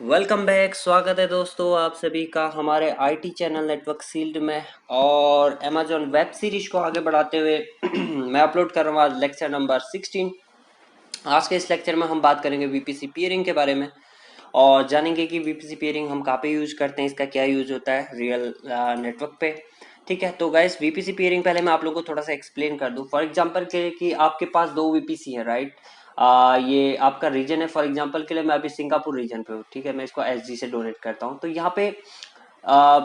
Welcome back. स्वागत है दोस्तों आप सभी का हमारे आईटी चैनल नेटवर्क फील्ड में और अमेजॉन वेब सीरीज को आगे बढ़ाते हुए मैं अपलोड कर रहा हूँ आज लेक्चर नंबर 16। आज के इस लेक्चर में हम बात करेंगे वीपीसी पेयरिंग के बारे में और जानेंगे कि वीपीसी पेयरिंग हम कहाँ पे यूज करते हैं, इसका क्या यूज होता है रियल नेटवर्क पे। ठीक है, तो गाइस वीपीसी पेयरिंग पहले मैं आप लोगों को थोड़ा सा एक्सप्लेन कर दूं। फॉर एग्जांपल के कि आपके पास दो वीपीसी है, राइट। ये आपका रीजन है। फॉर एग्जांपल के लिए मैं अभी सिंगापुर रीजन पे हूँ, ठीक है, मैं इसको एसजी से डोनेट करता हूँ। तो यहाँ पे आ,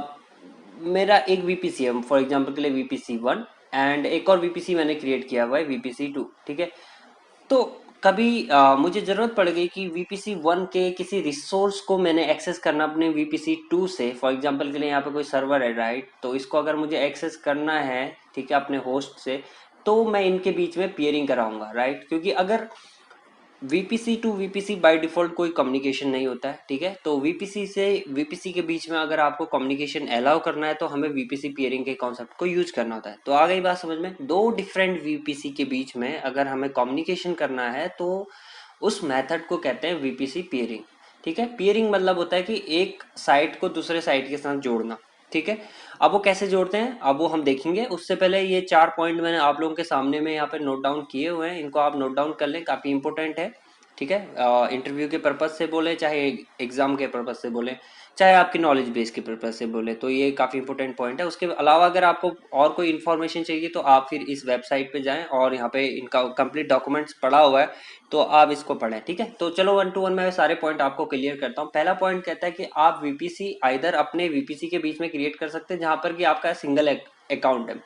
मेरा एक वीपीसी है, फॉर एग्जांपल के लिए वीपीसी 1 एंड एक और वीपीसी मैंने क्रिएट किया हुआ है वीपीसी 2। ठीक है, तो कभी मुझे ज़रूरत पड़ गई कि वीपीसी 1 के किसी रिसोर्स को मैंने एक्सेस करना अपने वीपीसी 2 से। फॉर एग्जांपल के लिए यहाँ पे कोई सर्वर है, राइट, तो इसको अगर मुझे एक्सेस करना है, ठीक है, अपने होस्ट से, तो मैं इनके बीच में पियरिंग कराऊंगा, राइट। क्योंकि अगर VPC to VPC by default कोई कम्युनिकेशन नहीं होता है, ठीक है, तो वीपीसी से वीपीसी के बीच में अगर आपको कम्युनिकेशन अलाउ करना है तो हमें वीपीसी पेयरिंग के कॉन्सेप्ट को यूज करना होता है। तो आ गई बात समझ में, दो डिफरेंट वीपीसी के बीच में अगर हमें कम्युनिकेशन करना है तो उस मेथड को कहते हैं वीपीसी पेयरिंग। ठीक है, पेयरिंग मतलब होता है कि एक साइट को दूसरे साइट के साथ जोड़ना। ठीक है, अब वो कैसे जोड़ते हैं अब वो हम देखेंगे। उससे पहले ये 4 पॉइंट मैंने आप लोगों के सामने में यहाँ पे नोट डाउन किए हुए हैं, इनको आप नोट डाउन कर लें, काफ़ी इंपॉर्टेंट है। ठीक है, इंटरव्यू के पर्पज से बोले, चाहे एग्जाम के पर्पज से बोले, चाहे आपकी नॉलेज बेस के पर्पज से बोले, तो ये काफ़ी इंपॉर्टेंट पॉइंट है। उसके अलावा अगर आपको और कोई इन्फॉर्मेशन चाहिए तो आप फिर इस वेबसाइट पे जाएं और यहाँ पे इनका कंप्लीट डॉक्यूमेंट्स पड़ा हुआ है, तो आप इसको पढ़ें। ठीक है, तो चलो 1 to 1 मैं सारे पॉइंट आपको क्लियर करता हूँ। पहला पॉइंट कहता है कि आप वीपीसी आइदर अपने वीपीसी के बीच में क्रिएट कर सकते हैं जहां पर कि आपका सिंगल अकाउंट है।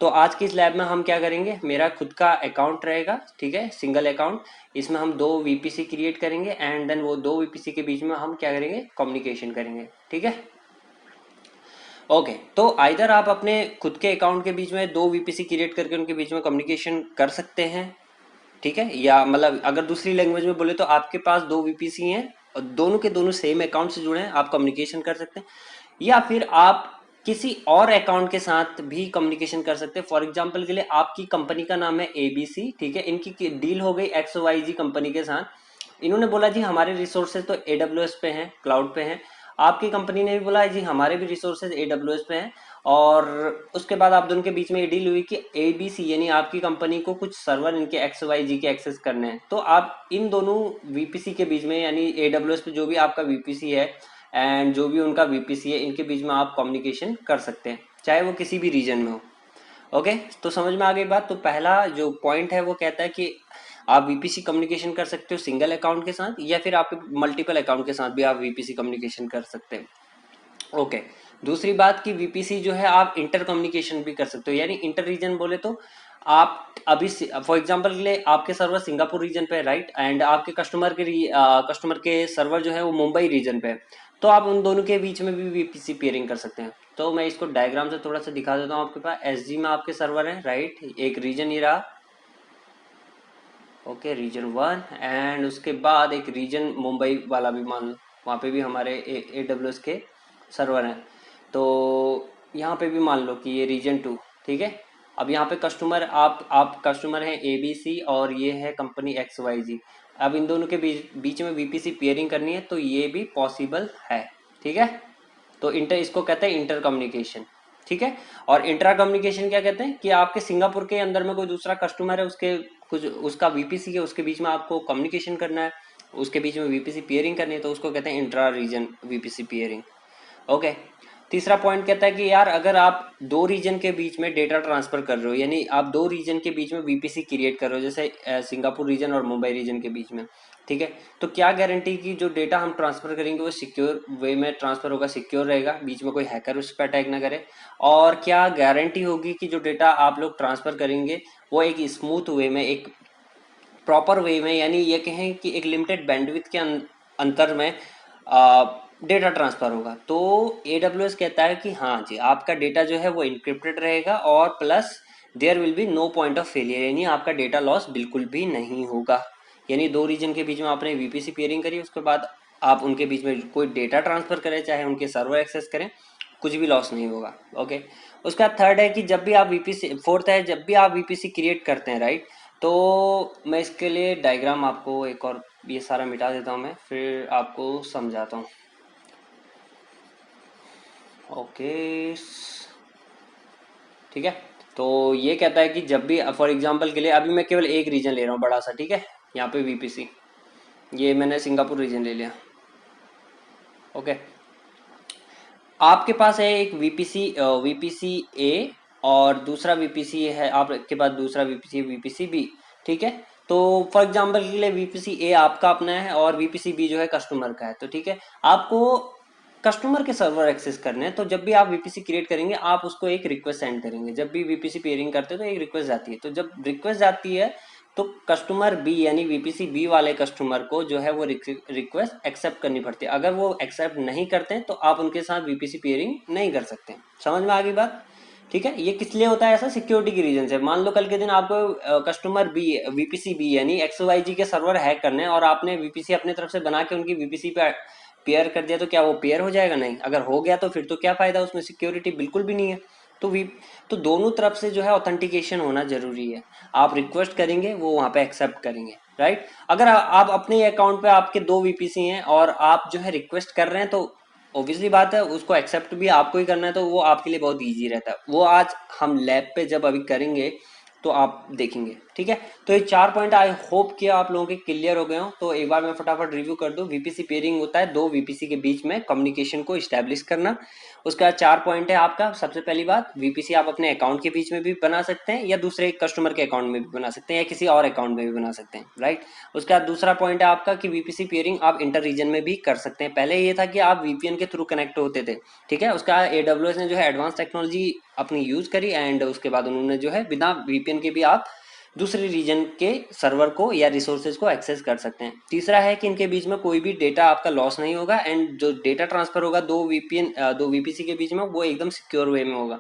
तो आज की इस लैब में हम क्या करेंगे, मेरा खुद का अकाउंट रहेगा, ठीक है, सिंगल अकाउंट। इसमें हम दो वीपीसी क्रिएट करेंगे एंड देन वो दो वीपीसी के बीच में हम क्या करेंगे, कम्युनिकेशन करेंगे। ठीक है, ओके। तो आइदर आप अपने खुद के अकाउंट के बीच में दो वीपीसी क्रिएट करके उनके बीच में कम्युनिकेशन कर सकते हैं, ठीक है, या मतलब अगर दूसरी लैंग्वेज में बोले तो आपके पास दो वीपीसी हैं और दोनों के दोनों सेम अकाउंट से जुड़े हैं, आप कम्युनिकेशन कर सकते हैं। या फिर आप किसी और अकाउंट के साथ भी कम्युनिकेशन कर सकते हैं। फॉर एग्जांपल के लिए आपकी कंपनी का नाम है एबीसी, ठीक है, इनकी डील हो गई एक्स वाई जी कंपनी के साथ। इन्होंने बोला जी हमारे रिसोर्सेज तो एडब्ल्यूएस पे हैं, क्लाउड पे हैं। आपकी कंपनी ने भी बोला जी हमारे भी रिसोर्सेज एडब्ल्यूएस पे हैं। और उसके बाद आप दोनों के बीच में ये डील हुई कि एबीसी यानी आपकी कंपनी को कुछ सर्वर इनके एक्स वाई जी के एक्सेस करने हैं, तो आप इन दोनों वीपीसी के बीच में यानी एडब्ल्यूएस पे जो भी आपका वीपीसी है एंड जो भी उनका वीपीसी है, इनके बीच में आप कम्युनिकेशन कर सकते हैं, चाहे वो किसी भी रीजन में हो। ओके, तो समझ में आ गई बात। तो पहला जो पॉइंट है वो कहता है कि आप वीपीसी कम्युनिकेशन कर सकते हो सिंगल अकाउंट के साथ, या फिर आपके मल्टीपल अकाउंट के साथ भी आप वीपीसी कम्युनिकेशन कर सकते हैं। ओके, दूसरी बात कि वीपीसी जो है आप इंटर कम्युनिकेशन भी कर सकते हो, यानी इंटर रीजन बोले तो आप अभी फॉर एग्जांपल के लिए आपके सर्वर सिंगापुर रीजन पे है, राइट, एंड आपके कस्टमर के सर्वर जो है वो मुंबई रीजन पे है, तो आप उन दोनों के बीच में भी वीपीसी पेयरिंग कर सकते हैं। तो मैं इसको डायग्राम से थोड़ा सा दिखा देता हूँ। आपके पास एसजी में आपके सर्वर है, राइट, एक रीजन ही रहा, ओके, रीजन 1, एंड उसके बाद एक रीजन मुंबई वाला भी मान लो, वहाँ पे भी हमारे AWS के सर्वर हैं। तो यहाँ पे भी मान लो कि ये रीजन 2, ठीक है। अब यहाँ पे कस्टमर आप कस्टमर हैं ABC और ये है कंपनी XYZ। अब इन दोनों के बीच में वीपीसी पेयरिंग करनी है तो ये भी पॉसिबल है, ठीक है। तो इंटर इसको कहते हैं इंटर कम्युनिकेशन, ठीक है। और इंट्रा कम्युनिकेशन क्या कहते हैं कि आपके सिंगापुर के अंदर में कोई दूसरा कस्टमर है, उसके कुछ उसका वीपीसी है, उसके बीच में आपको कम्युनिकेशन करना है, उसके बीच में वीपीसी पेयरिंग करनी है, तो उसको कहते हैं intra region VPC peering. Okay, तीसरा पॉइंट कहता है कि यार अगर आप दो रीजन के बीच में डेटा ट्रांसफर कर रहे हो, यानी आप दो रीजन के बीच में वीपीसी क्रिएट कर रहे हो, जैसे सिंगापुर रीजन और मुंबई रीजन के बीच में, ठीक है, तो क्या गारंटी कि जो डेटा हम ट्रांसफर करेंगे वो सिक्योर वे में ट्रांसफर होगा, सिक्योर रहेगा, बीच में कोई हैकर उस पर अटैक ना करे। और क्या गारंटी होगी कि जो डेटा आप लोग ट्रांसफर करेंगे वो एक स्मूथ वे में, एक प्रॉपर वे में, यानी ये कहें कि एक लिमिटेड बैंडविड्थ के अंतर में डेटा ट्रांसफर होगा। तो AWS कहता है कि हाँ जी आपका डेटा जो है वो इनक्रिप्टेड रहेगा और plus there will be no point of failure, यानी आपका डेटा लॉस बिल्कुल भी नहीं होगा। यानी दो रीजन के बीच में आपने वीपीसी पेयरिंग करी, उसके बाद आप उनके बीच में कोई डेटा ट्रांसफर करें, चाहे उनके सर्वर एक्सेस करें, कुछ भी लॉस नहीं होगा। ओके, उसका थर्ड है कि जब भी आप वीपीसी, फोर्थ है जब भी आप वीपीसी क्रिएट करते हैं, राइट, तो मैं इसके लिए डायग्राम आपको एक और ये सारा मिटा देता हूँ, मैं फिर आपको समझाता हूँ। ओके, ठीक है। तो ये कहता है कि जब भी फॉर एग्जांपल के लिए अभी मैं केवल एक रीजन ले रहा हूँ बड़ा सा, ठीक है। यहाँ पे वीपीसी, ये मैंने सिंगापुर रीजन ले लिया। ओके, आपके पास है एक वीपीसी, वीपीसी ए, और दूसरा वीपीसी है आपके पास, दूसरा वीपीसी वीपीसी बी, ठीक है। तो फॉर एग्जांपल के लिए वीपीसी ए आपका अपना है और वीपीसी बी जो है कस्टमर का है, तो ठीक है। आपको कस्टमर के सर्वर एक्सेस करने हैं, तो जब भी आप वीपीसी क्रिएट करेंगे आप उसको एक रिक्वेस्ट सेंड करेंगे। जब भी वीपीसी पेयरिंग करते हैं तो एक रिक्वेस्ट जाती है, तो जब रिक्वेस्ट जाती है तो कस्टमर बी यानी वीपीसी बी वाले कस्टमर को जो है वो रिक्वेस्ट एक्सेप्ट करनी पड़ती है। अगर वो एक्सेप्ट नहीं करते हैं तो आप उनके साथ वीपीसी पेयरिंग नहीं कर सकते। समझ में आ गई बात, ठीक है। ये किस लिए होता है ऐसा, सिक्योरिटी की रीजन से। मान लो कल के दिन आपको कस्टमर बी वीपीसी बी यानी एक्सवाईजी के सर्वर हैक करने हैं और आपने वीपीसी अपने तरफ से बना के उनकी वीपीसी पे पेयर कर दिया, तो क्या वो पेयर हो जाएगा? नहीं। अगर हो गया तो फिर तो क्या फायदा, उसमें सिक्योरिटी बिल्कुल भी नहीं है। तो वी तो दोनों तरफ से जो है ऑथेंटिकेशन होना जरूरी है। आप रिक्वेस्ट करेंगे वो वहां पे एक्सेप्ट करेंगे, राइट। अगर आप अपने अकाउंट पे आपके दो वीपीसी हैं और आप जो है रिक्वेस्ट कर रहे हैं, तो ऑब्वियसली बात है उसको एक्सेप्ट भी आपको ही करना है, तो वो आपके लिए बहुत ईजी रहता है। वो आज हम लैब पे जब अभी करेंगे तो आप देखेंगे, ठीक है। तो ये 4 पॉइंट आई होप कि आप लोगों के क्लियर हो गए हो। तो एक बार मैं फटाफट रिव्यू कर दूं। वीपीसी पेयरिंग होता है दो वीपीसी के बीच में कम्युनिकेशन को इस्टेब्लिश करना। उसका 4 पॉइंट है आपका। सबसे पहली बात, वीपीसी आप अपने अकाउंट के बीच में भी बना सकते हैं या दूसरे कस्टमर के अकाउंट में भी बना सकते हैं या किसी और अकाउंट में भी बना सकते हैं, राइट। उसका दूसरा पॉइंट है आपका कि वीपीसी पेयरिंग आप इंटर रीजन में भी कर सकते हैं। पहले ये था कि आप वीपीएन के थ्रू कनेक्ट होते थे, ठीक है। उसका एडब्ल्यूएस ने जो है एडवांस टेक्नोलॉजी अपनी यूज करी एंड उसके बाद उन्होंने जो है बिना वीपीएन के भी आप दूसरे रीजन के सर्वर को या रिसोर्सेज को एक्सेस कर सकते हैं। तीसरा है कि इनके बीच में कोई भी डेटा आपका लॉस नहीं होगा एंड जो डेटा ट्रांसफर होगा दो वीपीसी के बीच में वो एकदम सिक्योर वे में होगा।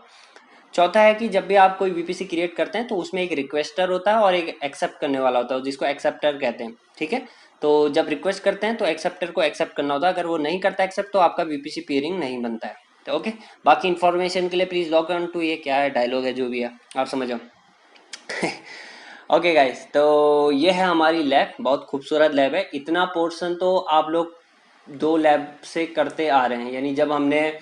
चौथा है कि जब भी आप कोई वीपीसी क्रिएट करते हैं तो उसमें एक रिक्वेस्टर होता है और एक एक्सेप्ट करने वाला होता है जिसको एक्सेप्टर कहते हैं, ठीक है। तो जब रिक्वेस्ट करते हैं तो एक्सेप्टर को एक्सेप्ट करना होता है। अगर वो नहीं करता एक्सेप्ट तो आपका वीपीसी पेयरिंग नहीं बनता है। तो ओके, बाकी इन्फॉर्मेशन के लिए प्लीज लॉग ऑन टू, ये क्या है डायलॉग है जो भी है आप समझो। ओके गाइस, तो ये है हमारी लैब, बहुत खूबसूरत लैब है। इतना पोर्शन तो आप लोग दो लैब से करते आ रहे हैं, यानी जब हमने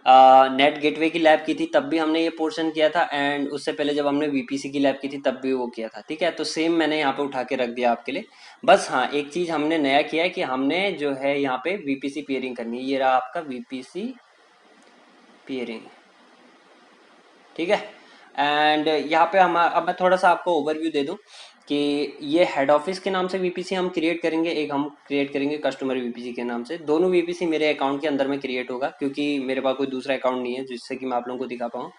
नेट गेटवे की लैब की थी तब भी हमने ये पोर्शन किया था एंड उससे पहले जब हमने वीपीसी की लैब की थी तब भी वो किया था, ठीक है। तो सेम मैंने यहाँ पे उठा के रख दिया आपके लिए। बस हाँ, एक चीज हमने नया किया है कि हमने जो है यहाँ पे वीपीसी पेयरिंग करनी है। ये रहा आपका वीपीसी पेयरिंग, ठीक है। एंड यहाँ पे हम अब मैं थोड़ा सा आपको ओवरव्यू दे दूं कि ये हेड ऑफिस के नाम से वीपीसी हम क्रिएट करेंगे, एक हम क्रिएट करेंगे कस्टमर वीपीसी के नाम से। दोनों वीपीसी मेरे अकाउंट के अंदर में क्रिएट होगा क्योंकि मेरे पास कोई दूसरा अकाउंट नहीं है जिससे कि मैं आप लोगों को दिखा पाऊँ,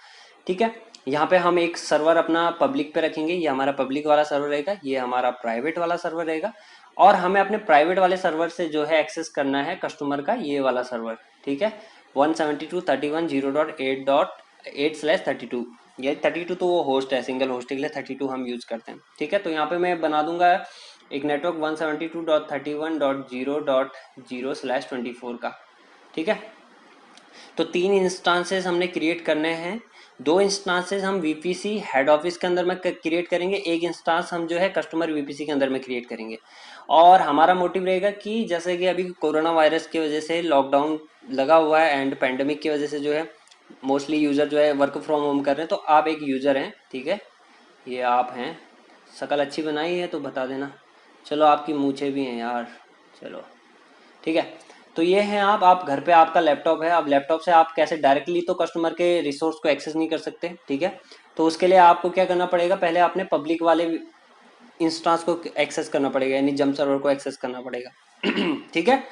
ठीक है। यहाँ पे हम एक सर्वर अपना पब्लिक पे रखेंगे, ये हमारा पब्लिक वाला सर्वर रहेगा, ये हमारा प्राइवेट वाला सर्वर रहेगा। और हमें अपने प्राइवेट वाले सर्वर से जो है एक्सेस करना है कस्टमर का ये वाला सर्वर, ठीक है। 172.31.0.8/32, ये 32 तो वो होस्ट है, सिंगल होस्ट के लिए 32 हम यूज करते हैं, ठीक है। तो यहाँ पे मैं बना दूंगा एक नेटवर्क 172.31.0.0/24 का, ठीक है। तो 3 इंस्टांसेस हमने क्रिएट करने हैं। 2 इंस्टांसेस हम वीपीसी हेड ऑफिस के अंदर में क्रिएट करेंगे, एक इंस्टांस हम जो है कस्टमर वीपीसी के अंदर में क्रिएट करेंगे। और हमारा मोटिव रहेगा कि जैसे कि अभी कोरोना वायरस की वजह से लॉकडाउन लगा हुआ है एंड पैंडेमिक की वजह से जो है मोस्टली यूजर जो है वर्क फ्रॉम होम कर रहे हैं। तो आप एक यूजर हैं, ठीक है, ये आप हैं। शकल अच्छी बनाई है तो बता देना। चलो, आपकी मूछें भी हैं यार, चलो ठीक है। तो ये है आप घर पे आपका लैपटॉप है। अब लैपटॉप से आप कैसे डायरेक्टली तो कस्टमर के रिसोर्स को एक्सेस नहीं कर सकते, ठीक है। तो उसके लिए आपको क्या करना पड़ेगा, पहले आपने पब्लिक वाले इंस्टांस को एक्सेस करना पड़ेगा, यानी जंप सर्वर को एक्सेस करना पड़ेगा ठीक है।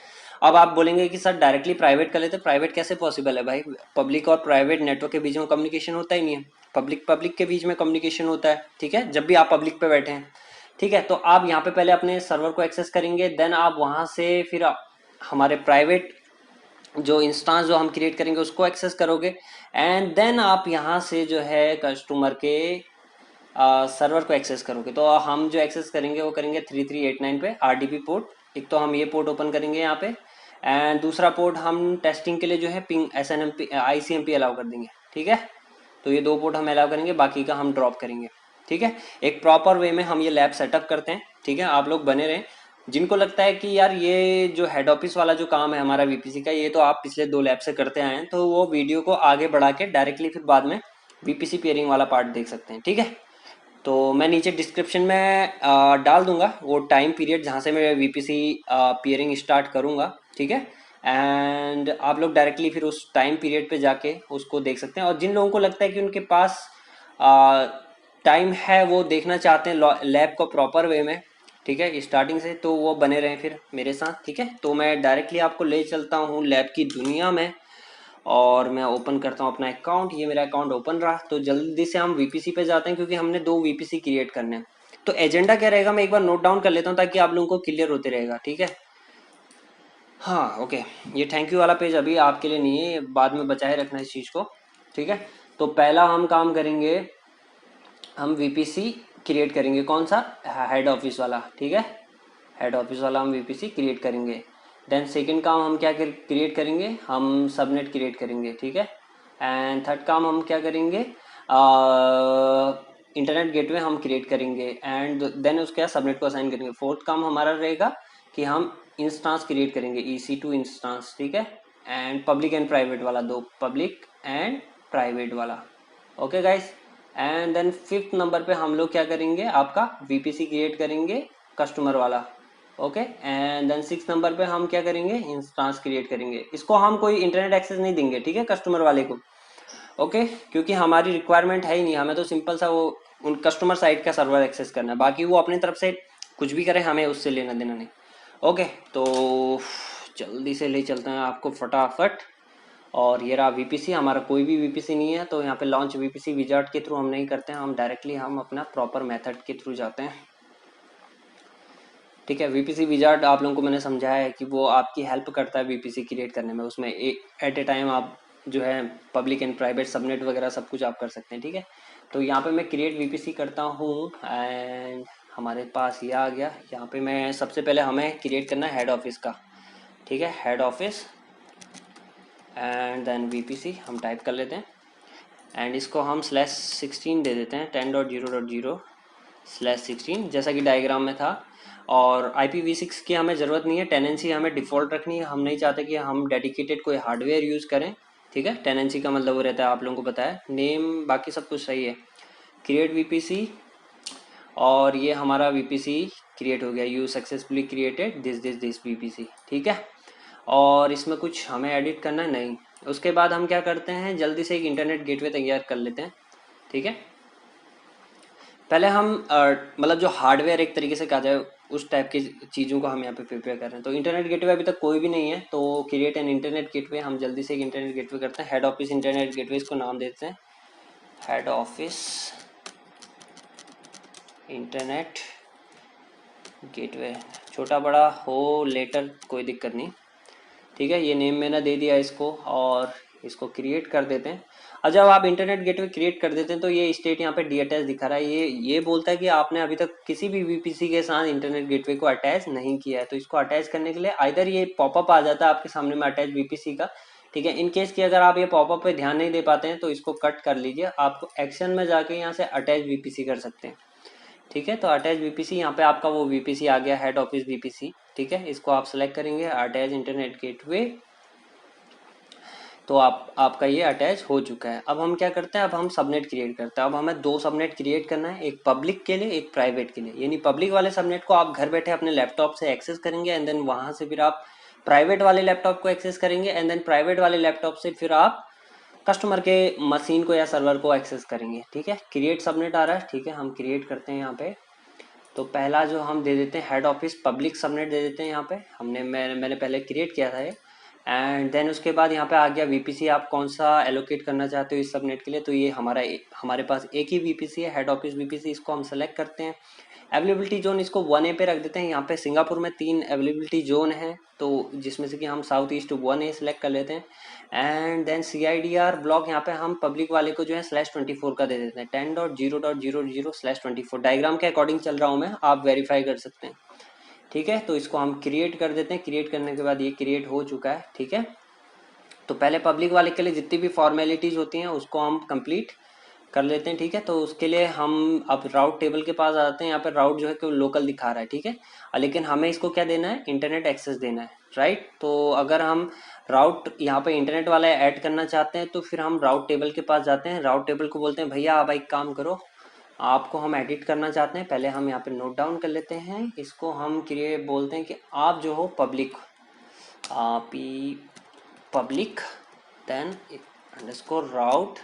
अब आप बोलेंगे कि सर डायरेक्टली प्राइवेट कर लेते, प्राइवेट कैसे पॉसिबल है भाई? पब्लिक और प्राइवेट नेटवर्क के बीच में कम्युनिकेशन होता ही नहीं है, पब्लिक पब्लिक के बीच में कम्युनिकेशन होता है, ठीक है, जब भी आप पब्लिक पे बैठे हैं, ठीक है। तो आप यहाँ पे पहले अपने सर्वर को एक्सेस करेंगे, देन आप वहां से फिर हमारे प्राइवेट जो इंस्टांस जो हम क्रिएट करेंगे उसको एक्सेस करोगे एंड देन आप यहाँ से जो है कस्टमर के सर्वर को एक्सेस करोगे। तो हम जो एक्सेस करेंगे वो करेंगे 3389 पे आरडीपी पोर्ट। एक तो हम ये पोर्ट ओपन करेंगे यहाँ पे एंड दूसरा पोर्ट हम टेस्टिंग के लिए जो है पिंग एसएनएमपी आईसीएमपी अलाउ कर देंगे, ठीक है। तो ये 2 पोर्ट हम अलाउ करेंगे, बाकी का हम ड्रॉप करेंगे, ठीक है, एक प्रॉपर वे में हम ये लैब सेटअप करते हैं। ठीक है, आप लोग बने रहें। जिनको लगता है कि यार ये जो हेड ऑफिस वाला जो काम है हमारा वीपीसी का, ये तो आप पिछले 2 लैब से करते आए हैं, तो वो वीडियो को आगे बढ़ा के डायरेक्टली फिर बाद में वीपीसी पेयरिंग वाला पार्ट देख सकते हैं। ठीक है, तो मैं नीचे डिस्क्रिप्शन में डाल दूंगा वो टाइम पीरियड जहाँ से मैं वीपीसी पेयरिंग स्टार्ट करूंगा। ठीक है, एंड आप लोग डायरेक्टली फिर उस टाइम पीरियड पे जाके उसको देख सकते हैं। और जिन लोगों को लगता है कि उनके पास टाइम है, वो देखना चाहते हैं लैब को प्रॉपर वे में, ठीक है, स्टार्टिंग से, तो वो बने रहें फिर मेरे साथ। ठीक है, तो मैं डायरेक्टली आपको ले चलता हूँ लैब की दुनिया में, और मैं ओपन करता हूँ अपना अकाउंट। ये मेरा अकाउंट ओपन रहा, तो जल्दी से हम वीपीसी पे जाते हैं क्योंकि हमने 2 वीपीसी क्रिएट करने हैं। तो एजेंडा क्या रहेगा मैं एक बार नोट डाउन कर लेता हूँ ताकि आप लोगों को क्लियर होते रहेगा। ठीक है, हाँ ओके, ये थैंक यू वाला पेज अभी आपके लिए नहीं है, बाद में बचाए रखना इस चीज़ को। ठीक है, तो पहला हम काम करेंगे, हम वीपीसी क्रिएट करेंगे कौन सा, हेड ऑफिस वाला। ठीक है, हेड ऑफिस वाला हम वीपीसी क्रिएट करेंगे। देन सेकंड काम हम क्या क्रिएट करेंगे, हम सबनेट क्रिएट करेंगे। ठीक है, एंड थर्ड काम हम क्या करेंगे, इंटरनेट गेटवे हम क्रिएट करेंगे, एंड देन उसके बाद सबनेट को असाइन करेंगे। फोर्थ काम हमारा रहेगा कि हम इंस्टांस क्रिएट करेंगे, EC2 इंस्टांस। ठीक है, एंड पब्लिक एंड प्राइवेट वाला, 2 पब्लिक एंड प्राइवेट वाला। Okay guys, and then fifth number पे हम लोग क्या करेंगे, आपका वीपीसी क्रिएट करेंगे कस्टमर वाला। Okay, and then six number पे हम क्या करेंगे, इंस्टांस क्रिएट करेंगे। इसको हम कोई इंटरनेट एक्सेस नहीं देंगे, ठीक है, कस्टमर वाले को। ओके, क्योंकि हमारी रिक्वायरमेंट है ही नहीं, हमें तो सिंपल सा वो उन कस्टमर साइट का सर्वर एक्सेस करना है, बाकी वो अपनी तरफ से कुछ भी करे, हमें उससे लेना देना नहीं। ओके, तो जल्दी से ले चलते हैं आपको फटाफट। और ये रहा वीपीसी, हमारा कोई भी वीपीसी नहीं है, तो यहाँ पे लॉन्च वीपीसी विजार्ड के थ्रू हम नहीं करते हैं, हम डायरेक्टली हम अपना प्रॉपर मेथड के थ्रू जाते हैं। ठीक है, वीपीसी विजार्ड आप लोगों को मैंने समझाया है कि वो आपकी हेल्प करता है वीपीसी क्रिएट करने में। उसमें एट ए टाइम आप जो है पब्लिक एंड प्राइवेट सबनेट वगैरह सब कुछ आप कर सकते हैं। ठीक है, तो यहाँ पे मैं क्रिएट वीपीसी करता हूँ, एंड हमारे पास ये आ गया। यहाँ पे मैं सबसे पहले हमें क्रिएट करना है हेड ऑफिस का। ठीक है, head office and then VPC हम टाइप कर लेते हैं, एंड इसको हम /16 दे देते हैं, 10.0.0/16 जैसा कि डायग्राम में था। और IPv6 की हमें ज़रूरत नहीं है, टेनेंसी हमें डिफ़ॉल्ट रखनी है, हम नहीं चाहते कि हम डेडिकेटेड कोई हार्डवेयर यूज़ करें। ठीक है, टेनेंसी का मतलब वो रहता है, आप लोगों को पता है, नेम बाकी सब कुछ सही है। क्रिएट वीपीसी, और ये हमारा वीपीसी क्रिएट हो गया, you successfully created this VPC. ठीक है, और इसमें कुछ हमें एडिट करना नहीं। उसके बाद हम क्या करते हैं, जल्दी से एक इंटरनेट गेटवे तैयार कर लेते हैं। ठीक है, पहले हम मतलब जो हार्डवेयर एक तरीके से कहा जाए उस टाइप की चीज़ों को हम यहाँ पे प्रिपेयर कर रहे हैं। तो इंटरनेट गेटवे अभी तक कोई भी नहीं है, तो क्रिएट एन इंटरनेट गेटवे, हम जल्दी से एक इंटरनेट गेटवे करते हैं। हेड ऑफिस इंटरनेट गेटवे इसको नाम देते हैं, हेड ऑफिस इंटरनेट गेटवे, छोटा बड़ा हो लेटर कोई दिक्कत नहीं। ठीक है, ये नेम मैंने दे दिया इसको, और इसको क्रिएट कर देते हैं। और जब आप इंटरनेट गेटवे क्रिएट कर देते हैं तो ये स्टेट यहाँ पे डी अटैच दिखा रहा है, ये बोलता है कि आपने अभी तक किसी भी वीपीसी के साथ इंटरनेट गेटवे को अटैच नहीं किया है। तो इसको अटैच करने के लिए आइदर ये पॉपअप आ जाता है आपके सामने में अटैच वीपीसी का। ठीक है, इन केस कि अगर आप ये पॉपअप पे ध्यान नहीं दे पाते हैं तो इसको कट कर लीजिए, आपको एक्शन में जाके यहाँ से अटैच वीपीसी कर सकते हैं। ठीक है, तो अटैच वीपीसी, यहाँ पे आपका वो वीपीसी आ गया, हेड ऑफिस वीपीसी। ठीक है, इसको आप सेलेक्ट करेंगे, अटैच इंटरनेट गेटवे, तो आपका ये अटैच हो चुका है। अब हम क्या करते हैं, अब हम सबनेट क्रिएट करते हैं। अब हमें 2 सबनेट क्रिएट करना है, एक पब्लिक के लिए एक प्राइवेट के लिए। यानी पब्लिक वाले सबनेट को आप घर बैठे अपने लैपटॉप से एक्सेस करेंगे, एंड देन वहां से फिर आप प्राइवेट वाले लैपटॉप को एक्सेस करेंगे, एंड देन प्राइवेट वाले लैपटॉप से फिर आप कस्टमर के मशीन को या सर्वर को एक्सेस करेंगे। ठीक है, क्रिएट सबनेट आ रहा है। ठीक है, हम क्रिएट करते हैं यहाँ पे। तो पहला जो हम दे देते हैं हेड ऑफिस पब्लिक सबनेट दे देते हैं, यहाँ पे मैंने पहले क्रिएट किया था ये। एंड देन उसके बाद यहाँ पे आ गया वीपीसी, आप कौन सा एलोकेट करना चाहते हो इस सबनेट के लिए। तो ये हमारे पास एक ही वीपीसी है, हेड ऑफिस वीपीसी, इसको हम सेलेक्ट करते हैं। अवेलेबिलिटी जोन इसको 1A पे रख देते हैं। यहाँ पे सिंगापुर में 3 अवेलेबिलिटी जोन है, तो जिसमें से कि हम साउथ ईस्ट 1A सेलेक्ट कर लेते हैं। एंड देन CIDR ब्लॉक यहाँ पे हम पब्लिक वाले को जो है /24 का दे देते हैं, 10.0.00/24। डायग्राम के अकॉर्डिंग चल रहा हूँ मैं, आप वेरीफाई कर सकते हैं। ठीक है, तो इसको हम क्रिएट कर देते हैं। क्रिएट करने के बाद ये क्रिएट हो चुका है। ठीक है, तो पहले पब्लिक वाले के लिए जितनी भी फॉर्मेलिटीज होती हैं उसको हम कंप्लीट कर लेते हैं, ठीक है। तो उसके लिए हम अब राउट टेबल के पास आते हैं। यहाँ पे राउट जो है कि लोकल दिखा रहा है, ठीक है। लेकिन हमें इसको क्या देना है, इंटरनेट एक्सेस देना है, राइट। तो अगर हम राउट यहाँ पे इंटरनेट वाला ऐड करना चाहते हैं तो फिर हम राउट टेबल के पास जाते हैं। राउट टेबल को बोलते हैं भैया आप एक काम करो, आपको हम एडिट करना चाहते हैं। पहले हम यहाँ पे नोट डाउन कर लेते हैं, इसको हम क्रिएट बोलते हैं कि आप जो हो public, P public then underscore route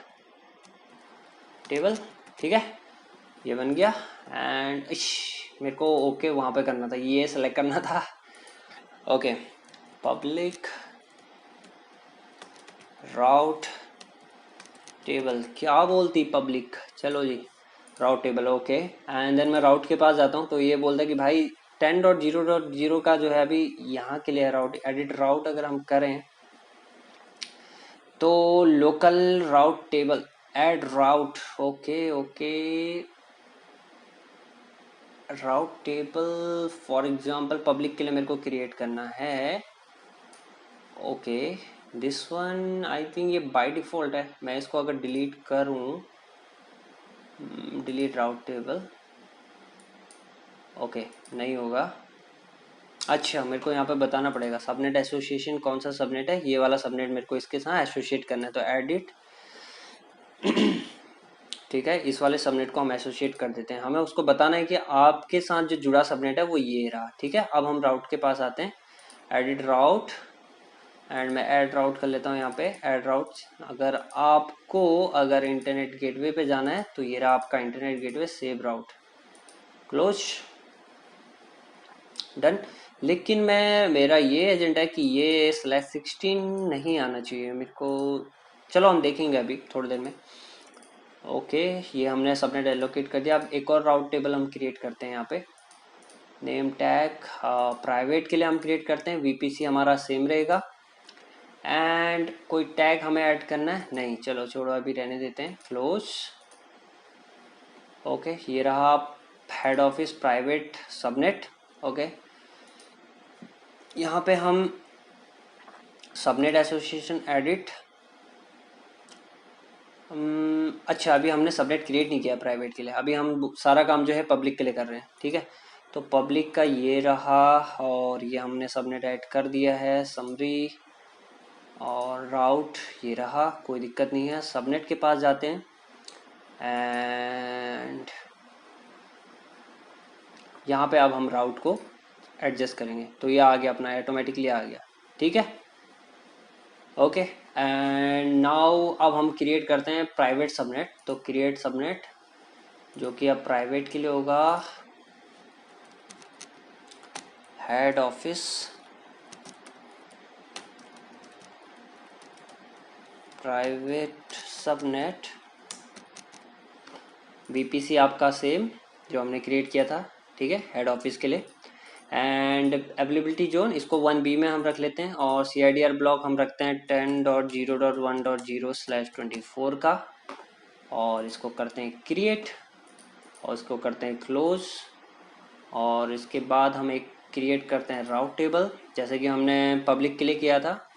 table, ठीक है। ये बन गया। एंड मेरे को ओके वहाँ पे करना था, ये सेलेक्ट करना था। ओके, पब्लिक राउट टेबल, क्या बोलती पब्लिक, चलो जी route table, okay. And then मैं राउट के पास जाता हूँ तो ये बोलता है कि भाई 10.0.0 का जो है अभी यहाँ के लिए राउट, एडिट राउट अगर हम करें तो local route table add route, okay okay, route table for example public के लिए मेरे को क्रिएट करना है। Okay, this one I think ये बाय डिफ़ॉल्ट है। मैं इसको अगर डिलीट करूं, डिलीट राउट टेबल, ओके नहीं होगा। अच्छा, मेरे को यहाँ पे बताना पड़ेगा सबनेट एसोसिएशन कौन सा सबनेट है, ये वाला सबनेट मेरे को इसके साथ एसोसिएट करना है। तो एडिट, ठीक है, इस वाले सबनेट को हम एसोसिएट कर देते हैं। हमें उसको बताना है कि आपके साथ जो जुड़ा सबनेट है वो ये रहा, ठीक है। अब हम राउट के पास आते हैं, एडिट राउट, एंड मैं ऐड राउट कर लेता हूँ यहाँ पे ऐड राउट। अगर आपको अगर इंटरनेट गेटवे पे जाना है तो ये रहा आपका इंटरनेट गेटवे, सेव राउट, क्लोज, डन। लेकिन मेरा ये एजेंडा है कि ये /16 नहीं आना चाहिए मेरे को। चलो हम देखेंगे अभी थोड़ी देर में। ओके, ये हमने सबनेट एलोकेट कर दिया। अब एक और राउट टेबल हम क्रिएट करते हैं। यहाँ पे नेम टैग प्राइवेट के लिए हम क्रिएट करते हैं, वीपीसी हमारा सेम रहेगा। एंड कोई टैग हमें ऐड करना है नहीं, चलो छोड़ो अभी रहने देते हैं, क्लोज। ओके, ये रहा head office private subnet. Okay, यहाँ पे हम सबनेट एसोसिएशन एडिट, अच्छा अभी हमने सबनेट क्रिएट नहीं किया प्राइवेट के लिए, अभी हम सारा काम जो है पब्लिक के लिए कर रहे हैं, ठीक है। तो पब्लिक का ये रहा, और ये हमने सबनेट ऐड कर दिया है, समरी और राउट ये रहा, कोई दिक्कत नहीं है। सबनेट के पास जाते हैं एंड यहाँ पे अब हम राउट को एडजस्ट करेंगे तो ये आ गया अपना, ऑटोमेटिकली आ गया, ठीक है। ओके, एंड नाउ अब हम क्रिएट करते हैं प्राइवेट सबनेट। तो क्रिएट सबनेट जो कि अब प्राइवेट के लिए होगा, head office private subnet, VPC आपका सेम जो हमने क्रिएट किया था, ठीक है, हेड ऑफिस के लिए। एंड अवेलेबिलिटी जोन इसको 1B में हम रख लेते हैं, और CIDR ब्लॉक हम रखते हैं 10.0.1.0/24 का, और इसको करते हैं क्रिएट, और इसको करते हैं क्लोज। और इसके बाद हम एक क्रिएट करते हैं राउट टेबल, जैसे कि हमने पब्लिक के लिए किया था,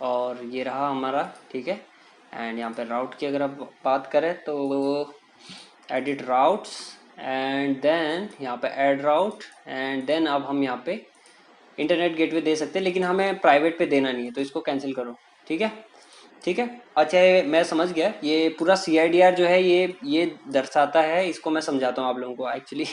और ये रहा हमारा, ठीक है। एंड यहाँ पे राउट की अगर आप बात करें तो एडिट राउट्स, एंड देन यहाँ पे ऐड राउट, एंड देन अब हम यहाँ पे इंटरनेट गेटवे दे सकते हैं, लेकिन हमें प्राइवेट पे देना नहीं है, तो इसको कैंसिल करो, ठीक है। ठीक है, अच्छा मैं समझ गया, ये पूरा CIDR जो है ये दर्शाता है, इसको मैं समझाता हूँ आप लोगों को। एक्चुअली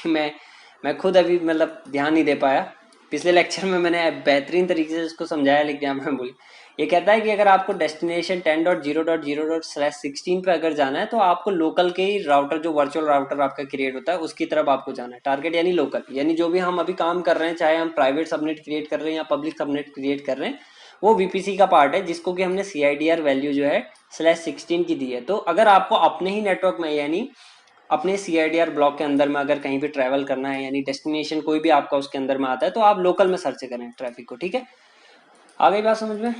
मैं खुद अभी मतलब ध्यान नहीं दे पाया, पिछले लेक्चर में मैंने बेहतरीन तरीके से इसको समझाया, लेकिन यहाँ मैं भूल। ये कहता है कि अगर आपको डेस्टिनेशन 10.0.0/16 पे अगर जाना है तो आपको लोकल के ही राउटर, जो वर्चुअल राउटर आपका क्रिएट होता है उसकी तरफ आपको जाना है। टारगेट यानी लोकल, यानी जो भी हम अभी काम कर रहे हैं, चाहे हम प्राइवेट सबनेट क्रिएट कर रहे हैं या पब्लिक सबनेट क्रिएट कर रहे हैं, वो वीपीसी का पार्ट है, जिसको कि हमने CIDR वैल्यू जो है /16 की दी है। तो अगर आपको अपने ही नेटवर्क में यानी अपने CIDR ब्लॉक के अंदर में अगर कहीं भी ट्रैवल करना है, यानी डेस्टिनेशन कोई भी आपका उसके अंदर में आता है, तो आप लोकल में सर्च करें ट्रैफिक को, ठीक है। आ गई बात समझ में?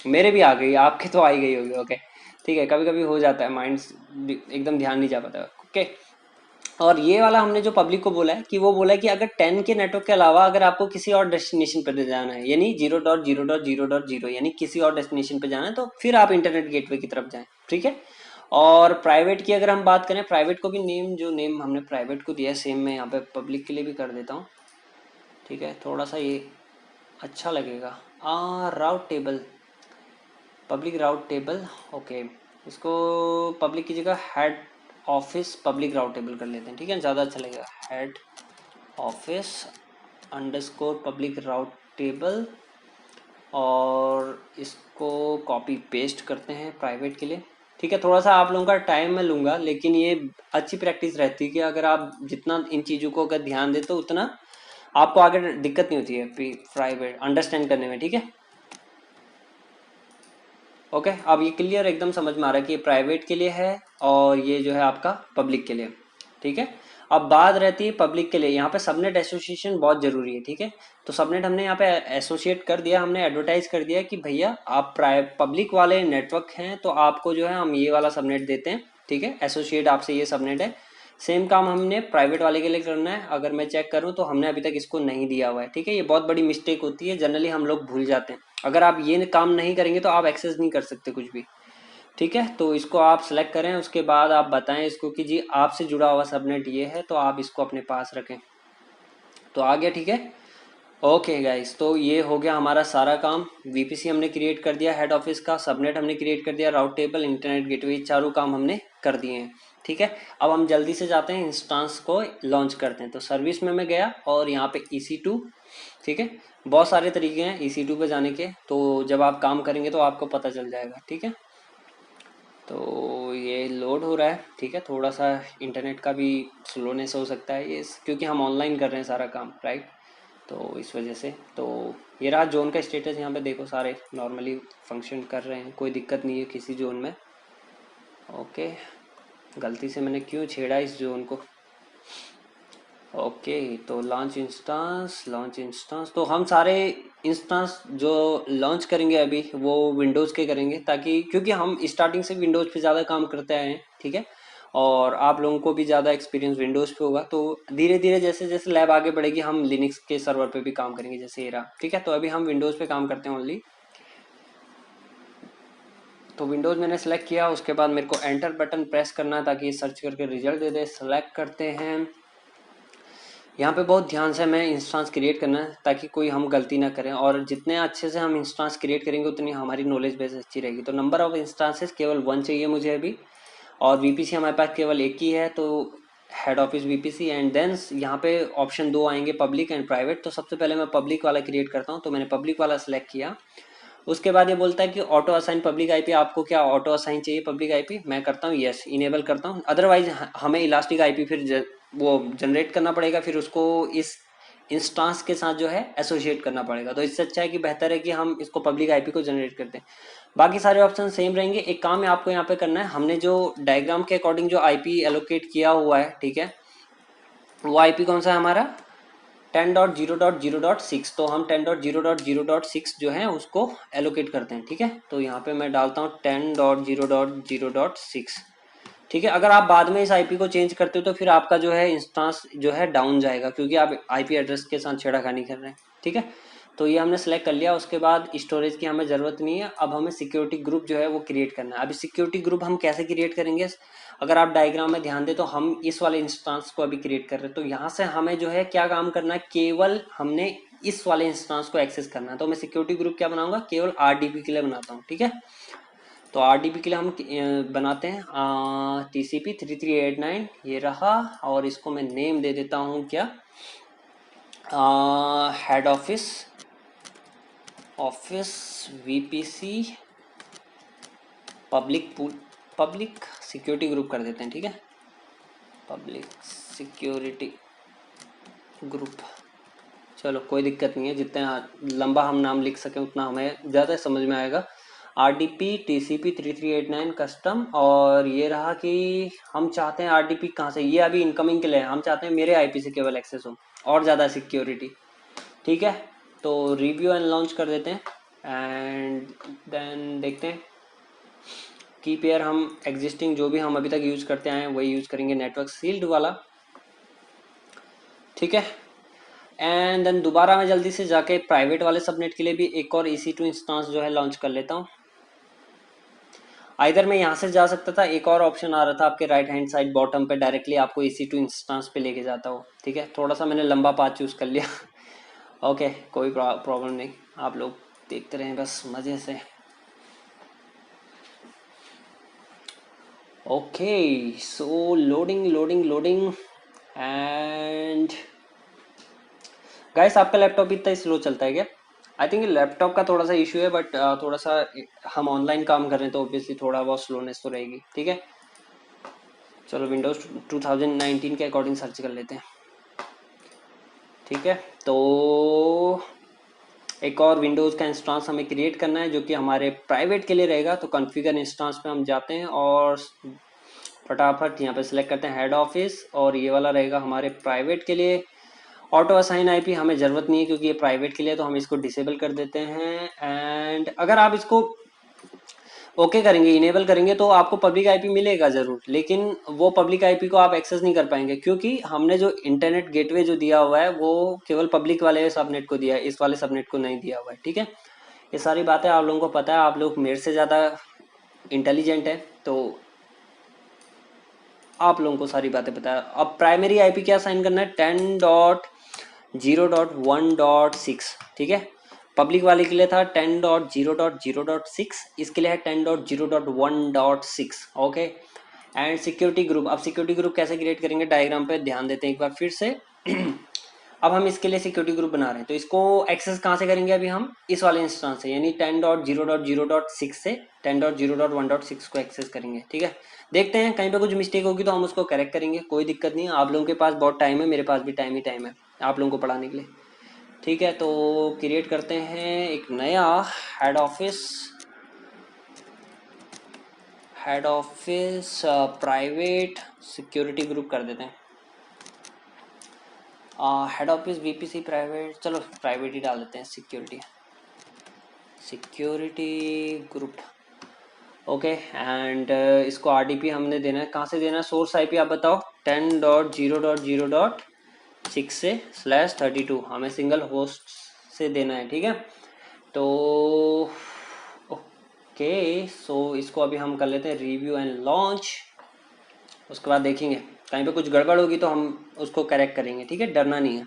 मेरे भी आ गई, आपके तो आ ही गई होगी। ओके, ठीक है, कभी कभी हो जाता है, माइंड एकदम ध्यान नहीं जा पाता। ओके, और ये वाला हमने जो पब्लिक को बोला है कि वो बोला है कि अगर 10 के नेटवर्क के अलावा अगर आपको किसी और डेस्टिनेशन पर जाना है, यानी 0.0.0.0 यानी किसी और डेस्टिनेशन पे जाना है, तो फिर आप इंटरनेट गेटवे की तरफ जाएं, ठीक है। और प्राइवेट की अगर हम बात करें, प्राइवेट को भी नेम, जो नेम हमने प्राइवेट को दिया है सेम मैं यहाँ पे पब्लिक के लिए भी कर देता हूँ। ठीक है, थोड़ा सा ये अच्छा लगेगा। राउट टेबल, पब्लिक राउट टेबल। ओके, इसको पब्लिक की जगह हेड ऑफिस पब्लिक राउट टेबल कर लेते हैं। ठीक है, ज़्यादा अच्छा लगेगा। हेड ऑफिस अंडरस्कोर पब्लिक राउट टेबल, और इसको कॉपी पेस्ट करते हैं प्राइवेट के लिए। ठीक है, थोड़ा सा आप लोगों का टाइम मैं लूँगा, लेकिन ये अच्छी प्रैक्टिस रहती है कि अगर आप जितना इन चीज़ों को अगर ध्यान दें तो उतना आपको आगे दिक्कत नहीं होती है प्राइवेट अंडरस्टैंड करने में। ठीक है, ओके, अब ये क्लियर एकदम समझ में आ रहा है कि ये प्राइवेट के लिए है और ये जो है आपका पब्लिक के लिए। ठीक है, अब बात रहती है पब्लिक के लिए, यहाँ पे सबनेट एसोसिएशन बहुत जरूरी है। ठीक है, तो सबनेट हमने यहाँ पे एसोसिएट कर दिया, हमने एडवर्टाइज कर दिया कि भैया आप पब्लिक वाले नेटवर्क हैं तो आपको जो है हम ये वाला सबनेट देते हैं। ठीक है, एसोसिएट आपसे ये सबनेट है। सेम काम हमने प्राइवेट वाले के लिए करना है। अगर मैं चेक करूँ तो हमने अभी तक इसको नहीं दिया हुआ है। ठीक है, ये बहुत बड़ी मिस्टेक होती है, जनरली हम लोग भूल जाते हैं। अगर आप ये काम नहीं करेंगे तो आप एक्सेस नहीं कर सकते कुछ भी। ठीक है, तो इसको आप सेलेक्ट करें, उसके बाद आप बताएं इसको कि जी आपसे जुड़ा हुआ सबनेट ये है, तो आप इसको अपने पास रखें। तो आ गया। ठीक है, ओके गाइस, तो ये हो गया हमारा सारा काम। वीपीसी हमने क्रिएट कर दिया, हेड ऑफिस का सबनेट हमने क्रिएट कर दिया, राउट टेबल, इंटरनेट गेटवे, चारों काम हमने कर दिए हैं। ठीक है, अब हम जल्दी से जाते हैं इंस्टांस को लॉन्च करते हैं। तो सर्विस में मैं गया और यहाँ पे EC2। ठीक है, बहुत सारे तरीके हैं EC2 पे जाने के, तो जब आप काम करेंगे तो आपको पता चल जाएगा। ठीक है, तो ये लोड हो रहा है। ठीक है, थोड़ा सा इंटरनेट का भी स्लोनेस हो सकता है ये, क्योंकि हम ऑनलाइन कर रहे हैं सारा काम, राइट, तो इस वजह से। तो ये रहा जोन का स्टेटस, यहाँ पे देखो सारे नॉर्मली फंक्शन कर रहे हैं, कोई दिक्कत नहीं है किसी जोन में। ओके, गलती से मैंने क्यों छेड़ा इस जोन को। ओके, तो लॉन्च इंस्टांस, तो हम सारे इंस्टांस जो लॉन्च करेंगे अभी वो विंडोज़ के करेंगे, ताकि क्योंकि हम स्टार्टिंग से विंडोज़ पे ज़्यादा काम करते आए हैं। ठीक है, और आप लोगों को भी ज़्यादा एक्सपीरियंस विंडोज़ पे होगा, तो धीरे धीरे जैसे जैसे लैब आगे बढ़ेगी हम लिनक्स के सर्वर पे भी काम करेंगे, जैसे ये रहा। ठीक है, तो अभी हम विंडोज़ पे काम करते हैं ओनली। तो विंडोज़ मैंने सेलेक्ट किया, उसके बाद मेरे को एंटर बटन प्रेस करना है ताकि सर्च करके रिजल्ट दे दे। सेलेक्ट करते हैं, यहाँ पे बहुत ध्यान से हमें इंस्टांस क्रिएट करना है ताकि कोई हम गलती ना करें, और जितने अच्छे से हम इंस्टांस क्रिएट करेंगे उतनी हमारी नॉलेज बेस अच्छी रहेगी। तो नंबर ऑफ इंस्टांसेस केवल 1 चाहिए मुझे अभी, और वीपीसी हमारे पास केवल एक ही है, तो head office VPC. And then यहाँ पे ऑप्शन 2 आएंगे, पब्लिक एंड प्राइवेट। तो सबसे पहले मैं पब्लिक वाला क्रिएट करता हूँ, तो मैंने पब्लिक वाला सेलेक्ट किया। उसके बाद ये बोलता है कि ऑटो असाइन पब्लिक आईपी, आपको क्या ऑटो असाइन चाहिए पब्लिक आईपी? मैं करता हूँ यस, इनेबल करता हूँ। अदरवाइज हमें इलास्टिक आईपी फिर वो जनरेट करना पड़ेगा, फिर उसको इस इंस्टांस के साथ जो है एसोसिएट करना पड़ेगा। तो इससे अच्छा है कि बेहतर है कि हम इसको पब्लिक आईपी को जनरेट करते हैं। बाकी सारे ऑप्शन सेम रहेंगे। एक काम है आपको यहाँ पे करना है, हमने जो डायग्राम के अकॉर्डिंग जो आईपी एलोकेट किया हुआ है, ठीक है, वो आईपी कौन सा है हमारा? 10.0.0.6। तो हम 10.0.0.6 जो है उसको एलोकेट करते हैं। ठीक है, तो यहाँ पे मैं डालता हूँ 10.0.0.6। ठीक है, अगर आप बाद में इस आईपी को चेंज करते हो तो फिर आपका जो है इंस्टांस जो है डाउन जाएगा, क्योंकि आप आईपी एड्रेस के साथ छेड़ाखानी कर रहे हैं। ठीक है, तो ये हमने सेलेक्ट कर लिया। उसके बाद स्टोरेज की हमें ज़रूरत नहीं है। अब हमें सिक्योरिटी ग्रुप जो है वो क्रिएट करना है। अभी सिक्योरिटी ग्रुप हम कैसे क्रिएट करेंगे? अगर आप डायग्राम में ध्यान दें तो हम इस वाले इंस्टांस को अभी क्रिएट कर रहे हैं, तो यहाँ से हमें जो है क्या काम करना है, केवल हमने इस वाले इंस्टांस को एक्सेस करना है। तो मैं सिक्योरिटी ग्रुप क्या बनाऊंगा, केवल RDP के लिए बनाता हूँ। ठीक है, तो RDP के लिए हम बनाते हैं TCP 3389, ये रहा। और इसको मैं नेम दे देता हूँ क्या, head office VPC public security group कर देते हैं। ठीक है, पब्लिक सिक्योरिटी ग्रुप, चलो कोई दिक्कत नहीं है, जितना लंबा हम नाम लिख सकें उतना हमें ज़्यादा समझ में आएगा। RDP TCP 3389 कस्टम, और ये रहा कि हम चाहते हैं RDP कहाँ से, ये अभी इनकमिंग के लिए हम चाहते हैं मेरे IP से केवल एक्सेस हो और ज़्यादा सिक्योरिटी। ठीक है, तो रिव्यू एंड लॉन्च कर देते हैं, एंड देन देखते हैं की पेयर हम एग्जिस्टिंग जो भी हम अभी तक यूज़ करते आए हैं वही यूज़ करेंगे, नेटवर्क सील्ड वाला। ठीक है, एंड देन दोबारा मैं जल्दी से जाके प्राइवेट वाले सबनेट के लिए भी एक और EC2 इंस्टांस जो है लॉन्च कर लेता हूँ। आइदर मैं यहाँ से जा सकता था, एक और ऑप्शन आ रहा था आपके राइट हैंड साइड बॉटम पे, डायरेक्टली आपको EC2 इंस्टेंस पे लेके जाता हो। ठीक है, थोड़ा सा मैंने लंबा पाथ चूज कर लिया। ओके, कोई प्रॉब्लम नहीं, आप लोग देखते रहें बस मजे से। Okay, so loading loading loading and guys, आपका लैपटॉप इतना स्लो चलता है क्या? आई थिंक लैपटॉप का थोड़ा सा इशू है, बट थोड़ा सा हम ऑनलाइन काम कर रहे हैं तो ऑब्वियसली थोड़ा बहुत स्लोनेस तो रहेगी। ठीक है, चलो विंडोज 2019 के अकॉर्डिंग सर्च कर लेते हैं। ठीक है, तो एक और विंडोज़ का इंस्टांस हमें क्रिएट करना है जो कि हमारे प्राइवेट के लिए रहेगा। तो कॉन्फ़िगर इंस्टांस पे हम जाते हैं और फटाफट यहाँ पे सिलेक्ट करते हैं हेड ऑफिस, और ये वाला रहेगा हमारे प्राइवेट के लिए। ऑटो असाइन आईपी हमें ज़रूरत नहीं है क्योंकि ये प्राइवेट के लिए, तो हम इसको डिसेबल कर देते हैं। एंड अगर आप इसको ओके करेंगे, इनेबल करेंगे, तो आपको पब्लिक आईपी मिलेगा ज़रूर, लेकिन वो पब्लिक आईपी को आप एक्सेस नहीं कर पाएंगे क्योंकि हमने जो इंटरनेट गेटवे जो दिया हुआ है वो केवल पब्लिक वाले सबनेट को दिया है, इस वाले सबनेट को नहीं दिया हुआ है। ठीक है, ये सारी बातें आप लोगों को पता है, आप लोग मेरे से ज़्यादा इंटेलिजेंट है, तो आप लोगों को सारी बातें पता है। अब प्राइमरी आईपी क्या साइन करना है, 10.0.1.6। ठीक है, पब्लिक वाले के लिए था 10.0.0.6, इसके लिए है 10.0.1.6। ओके, एंड सिक्योरिटी ग्रुप, अब सिक्योरिटी ग्रुप कैसे क्रिएट करेंगे, डायग्राम पे ध्यान देते हैं एक बार फिर से। अब हम इसके लिए सिक्योरिटी ग्रुप बना रहे हैं, तो इसको एक्सेस कहाँ से करेंगे, अभी हम इस वाले इंस्टेंस से, यानी 10.0.0.6 से 10.0.1.6 को एक्सेस करेंगे। ठीक है, देखते हैं कहीं पे कुछ मिस्टेक होगी तो हम उसको करेक्ट करेंगे, कोई दिक्कत नहीं है। आप लोगों के पास बहुत टाइम है, मेरे पास भी टाइम ही टाइम है आप लोगों को पढ़ाने के लिए। ठीक है, तो क्रिएट करते हैं एक नया head office, private security group कर देते हैं। हेड ऑफिस VPC प्राइवेट, चलो प्राइवेट ही डाल देते हैं, सिक्योरिटी ग्रुप। ओके, एंड इसको RDP हमने देना है, कहाँ से देना है, सोर्स आईपी आप बताओ, 10.0.0.6 से /32 हमें सिंगल होस्ट से देना है। ठीक है, तो ओके, सो इसको अभी हम कर लेते हैं रिव्यू एंड लॉन्च, उसके बाद देखेंगे कहीं पे कुछ गड़बड़ होगी तो हम उसको करेक्ट करेंगे। ठीक है, डरना नहीं है।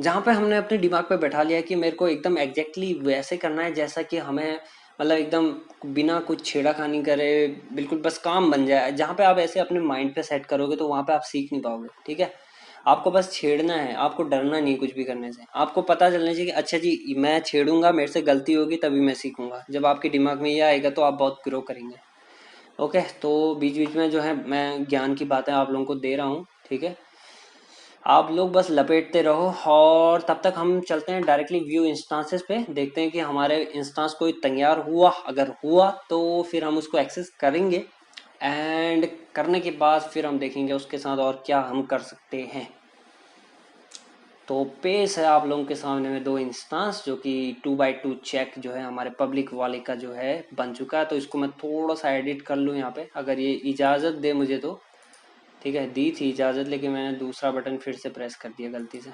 जहाँ पे हमने अपने दिमाग पे बैठा लिया कि मेरे को एकदम एग्जैक्टली वैसे करना है जैसा कि हमें, मतलब एकदम बिना कुछ छेड़ाखानी करे, बिल्कुल बस काम बन जाए, जहाँ पे आप ऐसे अपने माइंड पे सेट करोगे तो वहाँ पे आप सीख नहीं पाओगे। ठीक है, आपको बस छेड़ना है, आपको डरना नहीं है कुछ भी करने से, आपको पता चलना चाहिए कि अच्छा जी मैं छेड़ूंगा, मेरे से गलती होगी तभी मैं सीखूंगा। जब आपके दिमाग में ये आएगा तो आप बहुत ग्रो करेंगे। ओके, तो बीच बीच में जो है मैं ज्ञान की बातें आप लोगों को दे रहा हूँ। ठीक है, आप लोग बस लपेटते रहो, और तब तक हम चलते हैं डायरेक्टली व्यू इंस्टांसेस पे, देखते हैं कि हमारे इंस्टांस कोई तैयार हुआ, अगर हुआ तो फिर हम उसको एक्सेस करेंगे, एंड करने के बाद फिर हम देखेंगे उसके साथ और क्या हम कर सकते हैं। तो पेश है आप लोगों के सामने में दो इंस्टांस जो कि 2x2 चेक जो है हमारे पब्लिक वाले का जो है बन चुका है। तो इसको मैं थोड़ा सा एडिट कर लूँ यहाँ पे, अगर ये इजाज़त दे मुझे तो। ठीक है, दी थी इजाज़त, लेकिन मैंने दूसरा बटन फिर से प्रेस कर दिया गलती से,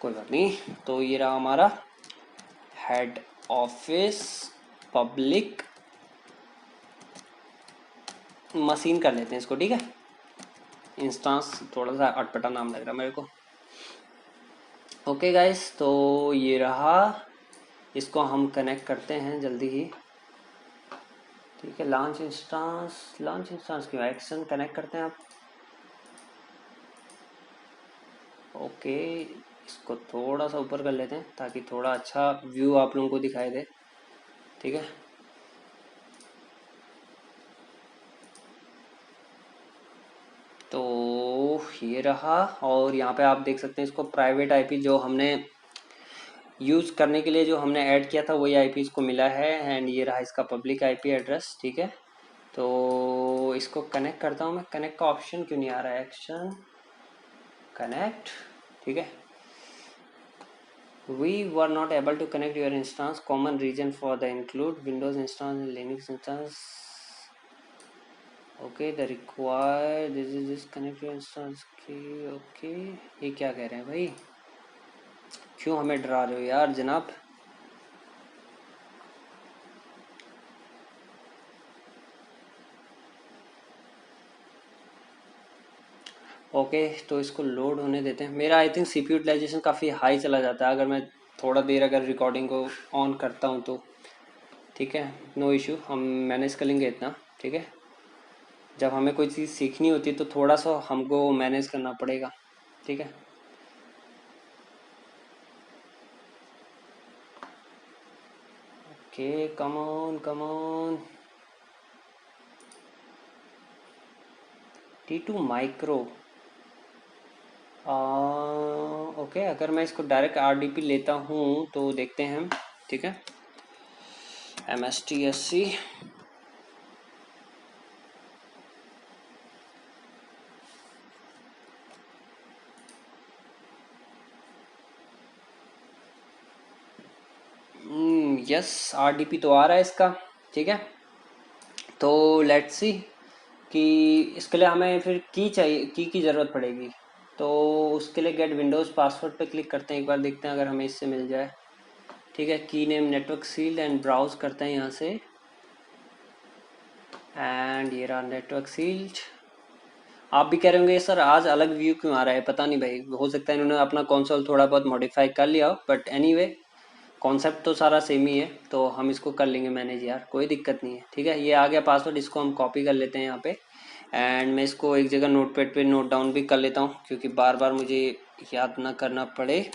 कोई बात नहीं। तो ये रहा हमारा हेड ऑफिस पब्लिक मशीन, कर लेते हैं इसको। ठीक है, इंस्टांस थोड़ा सा अटपटा नाम लग रहा है मेरे को। ओके गाइस, तो ये रहा, इसको हम कनेक्ट करते हैं जल्दी ही। ठीक है, लॉन्च इंस्टांस क्यों, एक्शन कनेक्ट करते हैं आप। ओके, इसको थोड़ा सा ऊपर कर लेते हैं ताकि थोड़ा अच्छा व्यू आप लोगों को दिखाई दे। ठीक है, तो ये रहा, और यहाँ पे आप देख सकते हैं इसको प्राइवेट आईपी जो हमने यूज़ करने के लिए जो हमने ऐड किया था वही आईपी इसको मिला है, एंड ये रहा इसका पब्लिक आईपी एड्रेस। ठीक है, तो इसको कनेक्ट करता हूँ मैं, कनेक्ट का ऑप्शन क्यों नहीं आ रहा है, एक्शन कनेक्ट। ठीक है, we were not able to connect your instance, common reason for the include Windows instance and Linux instance. Okay, the required this connect your instance की। ओके, ये क्या कह रहे हैं भाई, क्यों हमें डरा रहे हो यार जनाब। ओके, तो इसको लोड होने देते हैं। मेरा आई थिंक सीपीयू यूटिलाइजेशन काफ़ी हाई चला जाता है अगर मैं थोड़ा देर अगर रिकॉर्डिंग को ऑन करता हूँ तो। ठीक है, नो इशू, हम मैनेज कर लेंगे इतना। ठीक है, जब हमें कोई चीज़ सीखनी होती है तो थोड़ा सा हमको मैनेज करना पड़ेगा। ठीक है, okay, come on come on. T2 micro, okay, अगर मैं इसको डायरेक्ट RDP लेता हूँ तो देखते हैं हम। ठीक है, MSTSC, यस, RDP तो आ रहा है इसका। ठीक है, तो लेट्स सी कि इसके लिए हमें फिर की चाहिए, की ज़रूरत पड़ेगी। तो उसके लिए गेट विंडोज़ पासवर्ड पे क्लिक करते हैं, एक बार देखते हैं अगर हमें इससे मिल जाए। ठीक है, key name network sealed and browse करते हैं यहाँ से, एंड ये रहा नेटवर्क सील्ड। आप भी कह रहे होंगे सर आज अलग व्यू क्यों आ रहा है, पता नहीं भाई, हो सकता है इन्होंने अपना कंसोल थोड़ा बहुत मॉडिफाई कर लिया हो, बट एनीवे कॉन्सेप्ट तो सारा सेम ही है, तो हम इसको कर लेंगे मैनेज यार, कोई दिक्कत नहीं है। ठीक है, ये आ गया पासवर्ड, इसको हम कॉपी कर लेते हैं यहाँ पे, एंड मैं इसको एक जगह नोटपैड पे नोट डाउन भी कर लेता हूँ क्योंकि बार बार मुझे याद ना करना पड़े।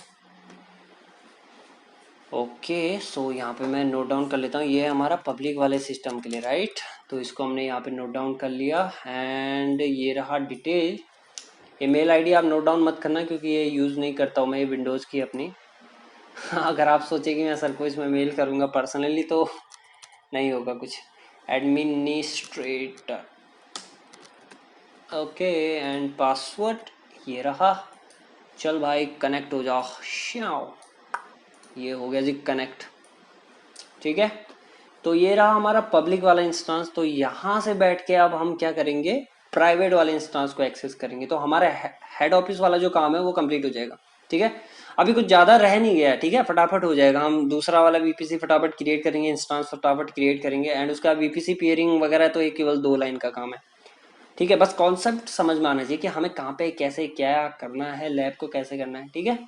ओके, सो यहाँ पे मैं नोट डाउन कर लेता हूँ, ये है हमारा पब्लिक वाले सिस्टम के लिए, राइट। तो इसको हमने यहाँ पे नोट डाउन कर लिया, एंड ये रहा डिटेल। ये मेल आईडी आप नोट डाउन मत करना क्योंकि ये यूज़ नहीं करता हूँ मैं, ये विंडोज़ की अपनी। अगर आप सोचे कि मैं सर को इसमें मेल करूँगा पर्सनली तो नहीं होगा कुछ। एडमिनिस्ट्रेटर, ओके, एंड पासवर्ड ये रहा। चल भाई कनेक्ट हो जाओ, श्याओ, ये हो गया जी कनेक्ट। ठीक है, तो ये रहा हमारा पब्लिक वाला इंस्टेंस। तो यहाँ से बैठ के अब हम क्या करेंगे, प्राइवेट वाले इंस्टेंस को एक्सेस करेंगे, तो हमारा हेड ऑफिस वाला जो काम है वो कंप्लीट हो जाएगा। ठीक है, अभी कुछ ज़्यादा रह नहीं गया। ठीक है, फटाफट हो जाएगा, हम दूसरा वाला VPC फटाफट क्रिएट करेंगे, इंस्टेंस फटाफट क्रिएट करेंगे, एंड उसका VPC पेयरिंग वगैरह तो ये केवल 2 लाइन का काम है। ठीक है, बस कॉन्सेप्ट समझ में आना चाहिए कि हमें कहाँ पे कैसे क्या करना है, लैब को कैसे करना है। ठीक है,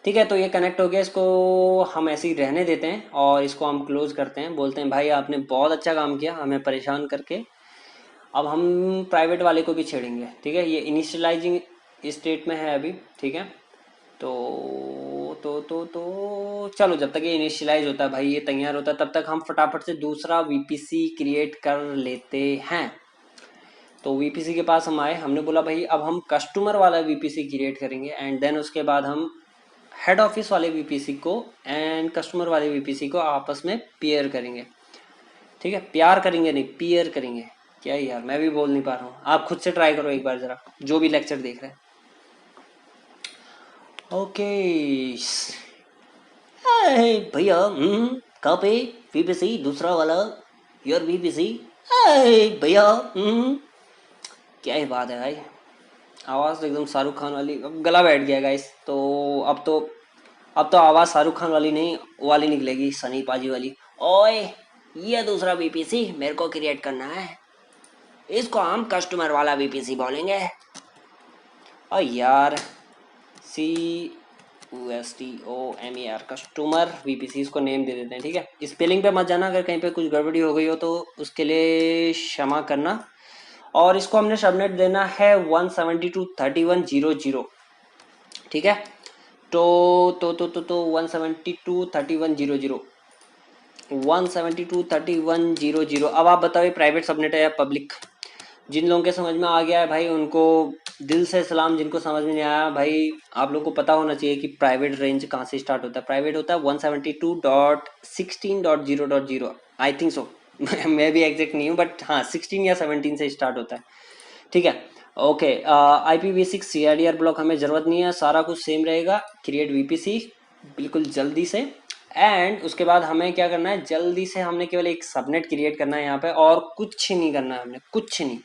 ठीक है, तो ये कनेक्ट हो गया, इसको हम ऐसे ही रहने देते हैं और इसको हम क्लोज करते हैं, बोलते हैं भाई आपने बहुत अच्छा काम किया हमें परेशान करके। अब हम प्राइवेट वाले को भी छेड़ेंगे। ठीक है, ये इनिशियलाइजिंग स्टेट में है अभी। ठीक है, तो चलो, जब तक ये इनिशियलाइज होता है भाई, ये तैयार होता है, तब तक हम फटाफट से दूसरा VPC क्रिएट कर लेते हैं। तो VPC के पास हम आए, हमने बोला भाई अब हम कस्टमर वाला VPC क्रिएट करेंगे, एंड देन उसके बाद हम हेड ऑफिस वाले VPC को एंड कस्टमर वाले VPC को आपस में पेयर करेंगे। ठीक है, प्यार करेंगे नहीं, पेयर करेंगे। क्या यार, मैं भी बोल नहीं पा रहा हूँ, आप खुद से ट्राई करो एक बार जरा, जो भी लेक्चर देख रहे हैं। ओके भैया, कहाँ पे VPC दूसरा वाला, योर VPC भैया, क्या ही बात है भाई, आवाज़ तो एकदम शाहरुख खान वाली, अब गला बैठ गया गाइस। तो अब तो आवाज़ शाहरुख खान वाली नहीं, वो वाली निकलेगी, सनी पाजी वाली। ओए, ये दूसरा VPC मेरे को क्रिएट करना है, इसको हम कस्टमर वाला VPC बोलेंगे। और यार, CUSTOMER कस्टमर VPC इसको नेम दे देते हैं। ठीक है, स्पेलिंग पे मत जाना, अगर कहीं पे कुछ गड़बड़ी हो गई हो तो उसके लिए क्षमा करना। और इसको हमने सबनेट देना है 172.31.00। ठीक है, तो 172.31.00, 172.31.00। अब आप बताओ ये प्राइवेट सबनेट है या पब्लिक। जिन लोगों के समझ में आ गया है भाई उनको दिल से सलाम, जिनको समझ में नहीं आया भाई, आप लोगों को पता होना चाहिए कि प्राइवेट रेंज कहाँ से स्टार्ट होता है। प्राइवेट होता है 172.16.0.0, आई थिंक सो। मैं भी एग्जैक्ट नहीं हूँ, बट हाँ 16 या 17 से स्टार्ट होता है। ठीक है, ओके, IPv6 CIDR ब्लॉक हमें ज़रूरत नहीं है, सारा कुछ सेम रहेगा। क्रिएट VPC बिल्कुल जल्दी से, एंड उसके बाद हमें क्या करना है, जल्दी से हमने केवल एक सबनेट क्रिएट करना है यहाँ पे, और कुछ नहीं करना है हमने, कुछ नहीं।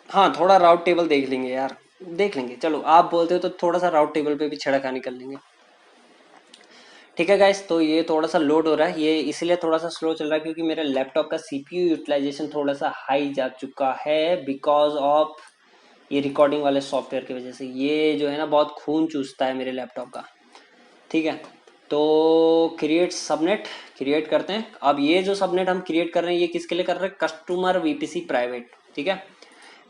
हाँ, थोड़ा राउट टेबल देख लेंगे यार, देख लेंगे, चलो आप बोलते हो तो थोड़ा सा राउट टेबल पे भी छेड़खानी कर लेंगे। ठीक है गाइस, तो ये थोड़ा सा लोड हो रहा है, ये इसलिए थोड़ा सा स्लो चल रहा है क्योंकि मेरे लैपटॉप का CPU यूटिलाइजेशन थोड़ा सा हाई जा चुका है बिकॉज ऑफ ये रिकॉर्डिंग वाले सॉफ्टवेयर की वजह से ये जो है ना बहुत खून चूसता है मेरे लैपटॉप का। ठीक है, तो क्रिएट सबनेट क्रिएट करते हैं। अब ये जो सबनेट हम क्रिएट कर रहे हैं ये किसके लिए कर रहे हैं, कस्टमर वीपीसी प्राइवेट। ठीक है,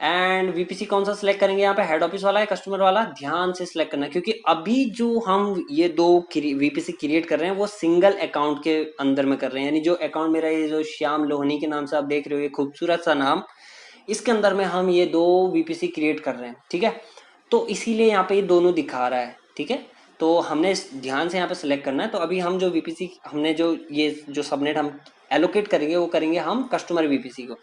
एंड वीपीसी कौन सा सिलेक्ट करेंगे, यहाँ पे हेड ऑफिस वाला है कस्टमर वाला, ध्यान से सिलेक्ट करना है, क्योंकि अभी जो हम ये दो वीपीसी क्रिएट कर रहे हैं वो सिंगल अकाउंट के अंदर में कर रहे हैं। यानी जो अकाउंट मेरा ये जो श्याम लोहनी के नाम से आप देख रहे हो, ये खूबसूरत सा नाम, इसके अंदर में हम ये दो वीपीसी क्रिएट कर रहे हैं। ठीक है, तो इसीलिए यहाँ पे ये दोनों दिखा रहा है। ठीक है, तो हमने ध्यान से यहाँ पे सिलेक्ट करना है। तो अभी हम जो वीपीसी हमने जो ये जो सबनेट हम एलोकेट करेंगे वो करेंगे हम कस्टमर वीपीसी को।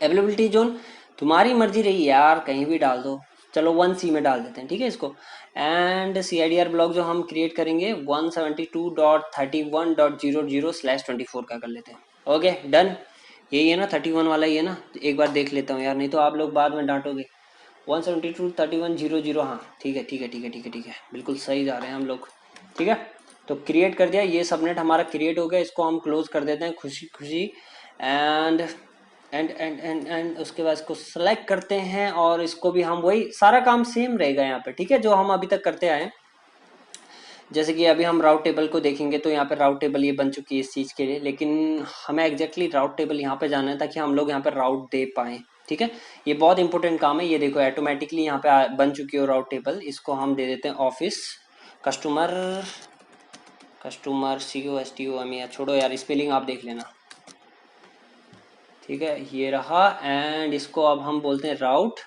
अवेलेबिलिटी जोन तुम्हारी मर्जी रही यार, कहीं भी डाल दो, चलो 1C में डाल देते हैं। ठीक है इसको, एंड CIDR ब्लॉक जो हम क्रिएट करेंगे 172.31.00/24 का कर लेते हैं। ओके डन, यही है ना 31 वाला ही है ना, एक बार देख लेता हूँ यार, नहीं तो आप लोग बाद में डांटोगे। 172.31.00, हाँ ठीक है ठीक है ठीक है ठीक है ठीक है, बिल्कुल सही जा रहे हैं हम लोग। ठीक है, तो क्रिएट कर दिया, ये सबनेट हमारा क्रिएट हो गया, इसको हम क्लोज कर देते हैं खुशी खुशी। एंड उसके बाद इसको सेलेक्ट करते हैं और इसको भी हम वही सारा काम सेम रहेगा यहाँ पे। ठीक है, जो हम अभी तक करते आए हैं। जैसे कि अभी हम राउट टेबल को देखेंगे तो यहाँ पे राउट टेबल ये बन चुकी है इस चीज़ के लिए, लेकिन हमें एग्जैक्टली राउट टेबल यहाँ पे जाना है ताकि हम लोग यहाँ पे राउट दे पाएँ। ठीक है, ये बहुत इंपॉर्टेंट काम है। ये देखो ऑटोमेटिकली यहाँ पे बन चुकी है राउट टेबल, इसको हम दे देते हैं ऑफिस कस्टमर COSTOM, छोड़ो यार स्पेलिंग आप देख लेना। ठीक है, ये रहा, एंड इसको अब हम बोलते हैं राउट।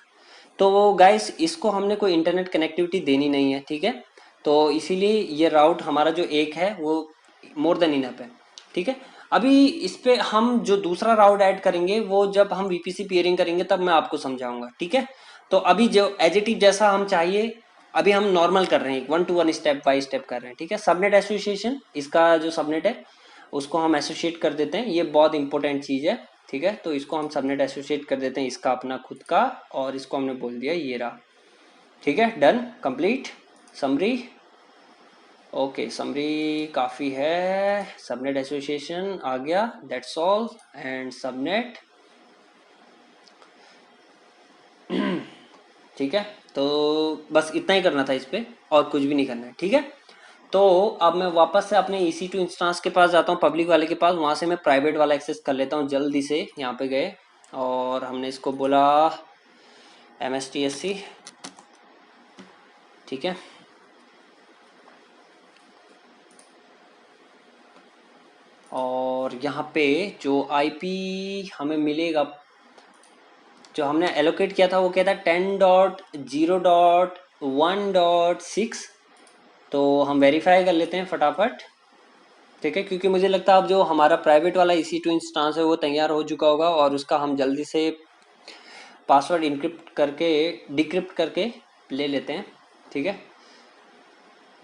तो गाइस इसको हमने कोई इंटरनेट कनेक्टिविटी देनी नहीं है। ठीक है, तो इसीलिए ये राउट हमारा जो एक है वो मोर देन इनफ है। ठीक है, अभी इस पे हम जो दूसरा राउट ऐड करेंगे वो जब हम वीपीसी पेयरिंग करेंगे तब मैं आपको समझाऊंगा। ठीक है, तो अभी जो एजिटिव जैसा हम चाहिए, अभी हम नॉर्मल कर रहे हैं, 1 to 1 स्टेप बाय स्टेप कर रहे हैं। ठीक है, सबनेट एसोसिएशन, इसका जो सबनेट है उसको हम एसोसिएट कर देते हैं, ये बहुत इंपॉर्टेंट चीज़ है। ठीक है, तो इसको हम सबनेट एसोसिएट कर देते हैं, इसका अपना खुद का, और इसको हमने बोल दिया ये रहा। ठीक है, done complete summary. Okay summary काफ़ी है, सबनेट एसोसिएशन आ गया, दैट्स ऑल, एंड सबनेट। ठीक है, तो बस इतना ही करना था इस पे, और कुछ भी नहीं करना है। ठीक है, तो अब मैं वापस से अपने EC2 इंस्टांस के पास जाता हूँ, पब्लिक वाले के पास, वहाँ से मैं प्राइवेट वाला एक्सेस कर लेता हूँ जल्दी से। यहाँ पे गए और हमने इसको बोला MSTSC। ठीक है, और यहाँ पे जो IP हमें मिलेगा, जो हमने एलोकेट किया था वो क्या था, 10.0.1.6। तो हम वेरीफाई कर लेते हैं फटाफट। ठीक है, क्योंकि मुझे लगता है अब जो हमारा प्राइवेट वाला EC2 इंस्टांस है वो तैयार हो चुका होगा, और उसका हम जल्दी से पासवर्ड इनक्रिप्ट करके डिक्रिप्ट करके ले लेते हैं। ठीक है,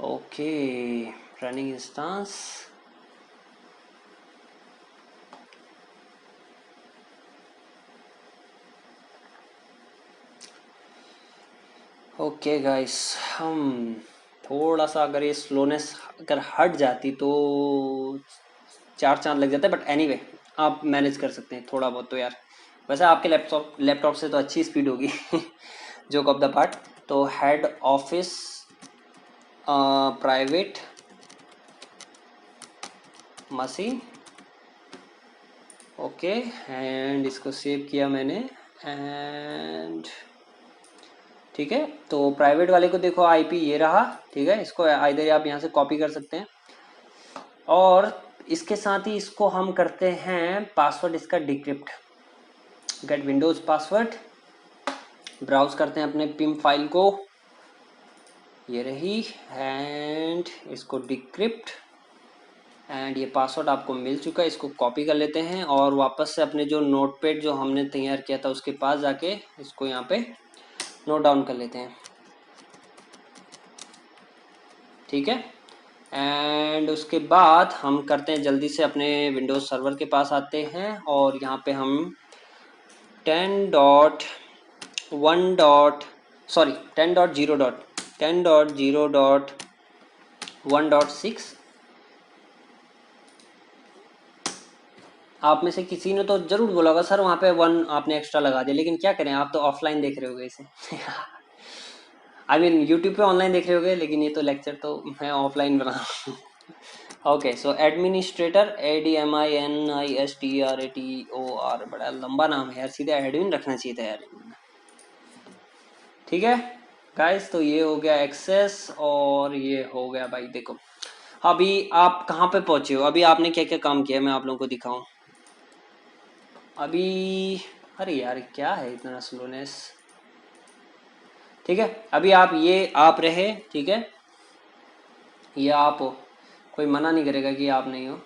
okay running instance. Okay guys, हम थोड़ा सा अगर ये स्लोनेस अगर हट जाती तो 4 चांद लग जाता है, बट एनीवे आप मैनेज कर सकते हैं थोड़ा बहुत तो यार। वैसे आपके लैपटॉप से तो अच्छी स्पीड होगी। Joke of the part. तो head office private machine, okay, and इसको सेव किया मैंने, एंड ठीक है, तो प्राइवेट वाले को देखो IP ये रहा। ठीक है, इसको आइदर आप यहाँ से कॉपी कर सकते हैं, और इसके साथ ही इसको हम करते हैं पासवर्ड इसका decrypt. Get Windows password, browse करते हैं अपने पिम फाइल को, ये रही, एंड इसको डिक्रिप्ट, एंड ये पासवर्ड आपको मिल चुका है। इसको कॉपी कर लेते हैं और वापस से अपने जो नोटपैड जो हमने तैयार किया था उसके पास जाके इसको यहाँ पे नोट डाउन कर लेते हैं। ठीक है, एंड उसके बाद हम करते हैं जल्दी से अपने विंडोज सर्वर के पास आते हैं, और यहाँ पे हम 10.0.1.6 आप में से किसी ने तो जरूर बोला होगा सर वहाँ पे 1 आपने एक्स्ट्रा लगा दिया, लेकिन क्या करें, आप तो ऑफलाइन देख रहे होगे इसे। आई मीन यूट्यूब पे ऑनलाइन देख रहे होगे, लेकिन ये तो लेक्चर तो मैं ऑफलाइन बना रहा हूँ। ओके, सो एडमिनिस्ट्रेटर, ADMINISTRATOR, बड़ा लंबा नाम है यार, सीधा एडमिन रखना चाहिए था यार। ठीक है गाइस, तो ये हो गया एक्सेस और ये हो गया भाई। देखो अभी आप कहाँ पे पहुंचे हो, अभी आपने क्या क्या काम किया मैं आप लोगों को दिखाऊं अभी। अरे यार क्या है इतना स्लोनेस। ठीक है, अभी आप ये आप रहे, ठीक है, ये आप हो, कोई मना नहीं करेगा कि आप नहीं हो,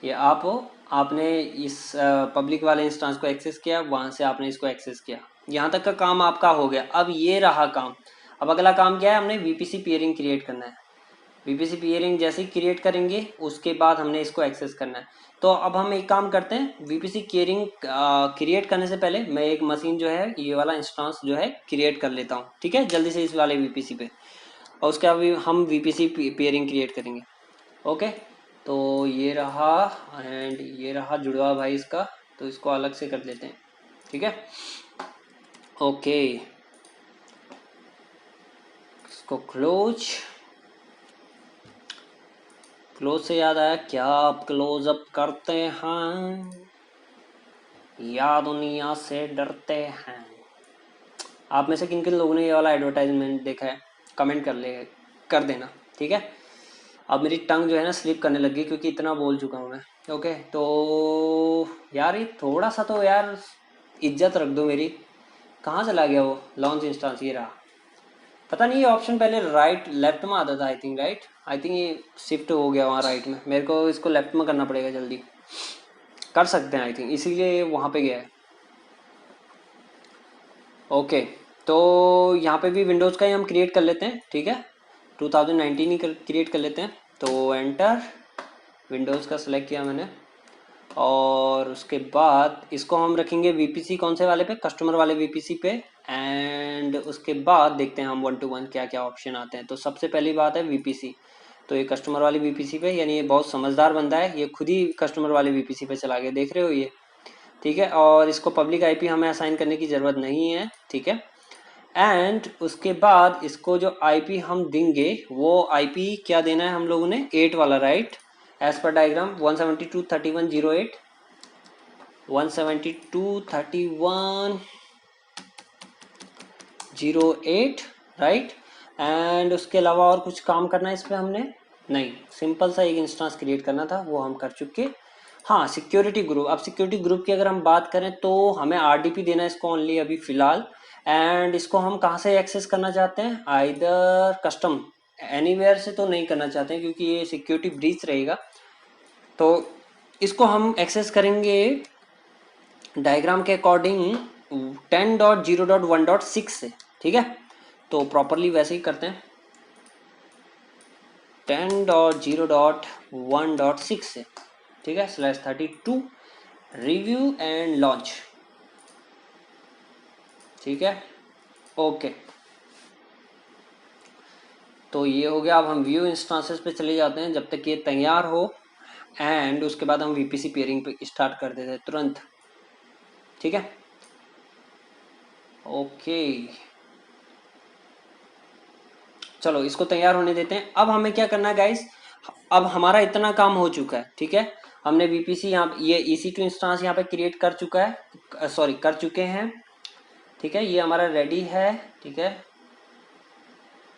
ये आप हो। आपने इस पब्लिक वाले इंस्टेंस को एक्सेस किया, वहां से आपने इसको एक्सेस किया, यहाँ तक का काम आपका हो गया। अब ये रहा काम। अब अगला काम क्या है, हमने वीपीसी पेयरिंग क्रिएट करना है। वीपीसी पेयरिंग जैसे ही क्रिएट करेंगे उसके बाद हमने इसको एक्सेस करना है। तो अब हम एक काम करते हैं, वीपीसी पेयरिंग क्रिएट करने से पहले मैं एक मशीन जो है ये वाला इंस्टेंस जो है क्रिएट कर लेता हूँ, ठीक है, जल्दी से इस वाले वीपीसी पे, और उसके बाद हम वीपीसी पेयरिंग क्रिएट करेंगे। ओके, तो ये रहा एंड ये रहा जुड़वा भाई इसका, तो इसको अलग से कर लेते हैं, ठीक है। ओके, इसको क्लोज से याद आया, क्या आप क्लोज अप करते हैं या दुनिया से डरते हैं। आप में से किन किन लोगों ने ये वाला एडवर्टाइजमेंट देखा है, कमेंट कर देना, ठीक है। अब मेरी टंग जो है ना स्लिप करने लगी क्योंकि इतना बोल चुका हूँ मैं। ओके, तो यार ये थोड़ा सा तो यार इज्जत रख दो मेरी। कहाँ चला गया वो लॉन्च इंस्टांस, ये रहा। पता नहीं ये ऑप्शन पहले राइट लेफ्ट में आता था, I think right, I think ये शिफ्ट हो गया वहाँ राइट में, मेरे को इसको लेफ्ट में करना पड़ेगा, जल्दी कर सकते हैं आई थिंक, इसीलिए वहाँ पे गया है। ओके, तो यहाँ पे भी विंडोज़ का ही हम क्रिएट कर लेते हैं, ठीक है, 2019 ही क्रिएट कर लेते हैं। तो एंटर, विंडोज़ का सिलेक्ट किया मैंने, और उसके बाद इसको हम रखेंगे वीपीसी कौन से वाले पे, कस्टमर वाले वीपीसी पे। एंड उसके बाद देखते हैं हम 1 to 1 क्या क्या ऑप्शन आते हैं। तो सबसे पहली बात है वीपीसी, तो ये कस्टमर वाली वीपीसी पे, यानी ये बहुत समझदार बंदा है, ये खुद ही कस्टमर वाले वीपीसी पे चला गया, देख रहे हो ये, ठीक है। और इसको पब्लिक आईपी हमें असाइन करने की ज़रूरत नहीं है, ठीक है। एंड उसके बाद इसको जो आईपी हम देंगे वो आईपी क्या देना है हम लोगों ने, 8 वाला, right, as per diagram 172.31.08, 172.31.08, right. And उसके अलावा और कुछ काम करना है इस पर हमने, नहीं, सिंपल सा एक इंस्टेंस क्रिएट करना था, वो हम कर चुके। हाँ, सिक्योरिटी ग्रुप, अब सिक्योरिटी ग्रुप की अगर हम बात करें तो हमें आरडीपी देना है इसको ओनली अभी फिलहाल। एंड इसको हम कहाँ से एक्सेस करना चाहते हैं, आइदर कस्टम, एनीवेयर से तो नहीं करना चाहते हैं क्योंकि ये सिक्योरिटी ब्रीच रहेगा। तो इसको हम एक्सेस करेंगे डायग्राम के अकॉर्डिंग 10.0.1.6 से, ठीक है। तो प्रॉपरली वैसे ही करते हैं 10.0.1.6 से, ठीक है, /32 रिव्यू एंड लॉन्च, ठीक है। ओके, तो ये हो गया। अब हम व्यू इंस्टांसेस पे चले जाते हैं जब तक ये तैयार हो, एंड उसके बाद हम वीपीसी पेयरिंग पे स्टार्ट कर देते हैं तुरंत, ठीक है। ओके, चलो इसको तैयार होने देते हैं। अब हमें क्या करना है गाइस, अब हमारा इतना काम हो चुका है, ठीक है। हमने वीपीसी यहाँ ये EC2 इंस्टांस यहाँ पे क्रिएट कर चुका है, सॉरी कर चुके हैं, ठीक है, ये हमारा रेडी है, ठीक है।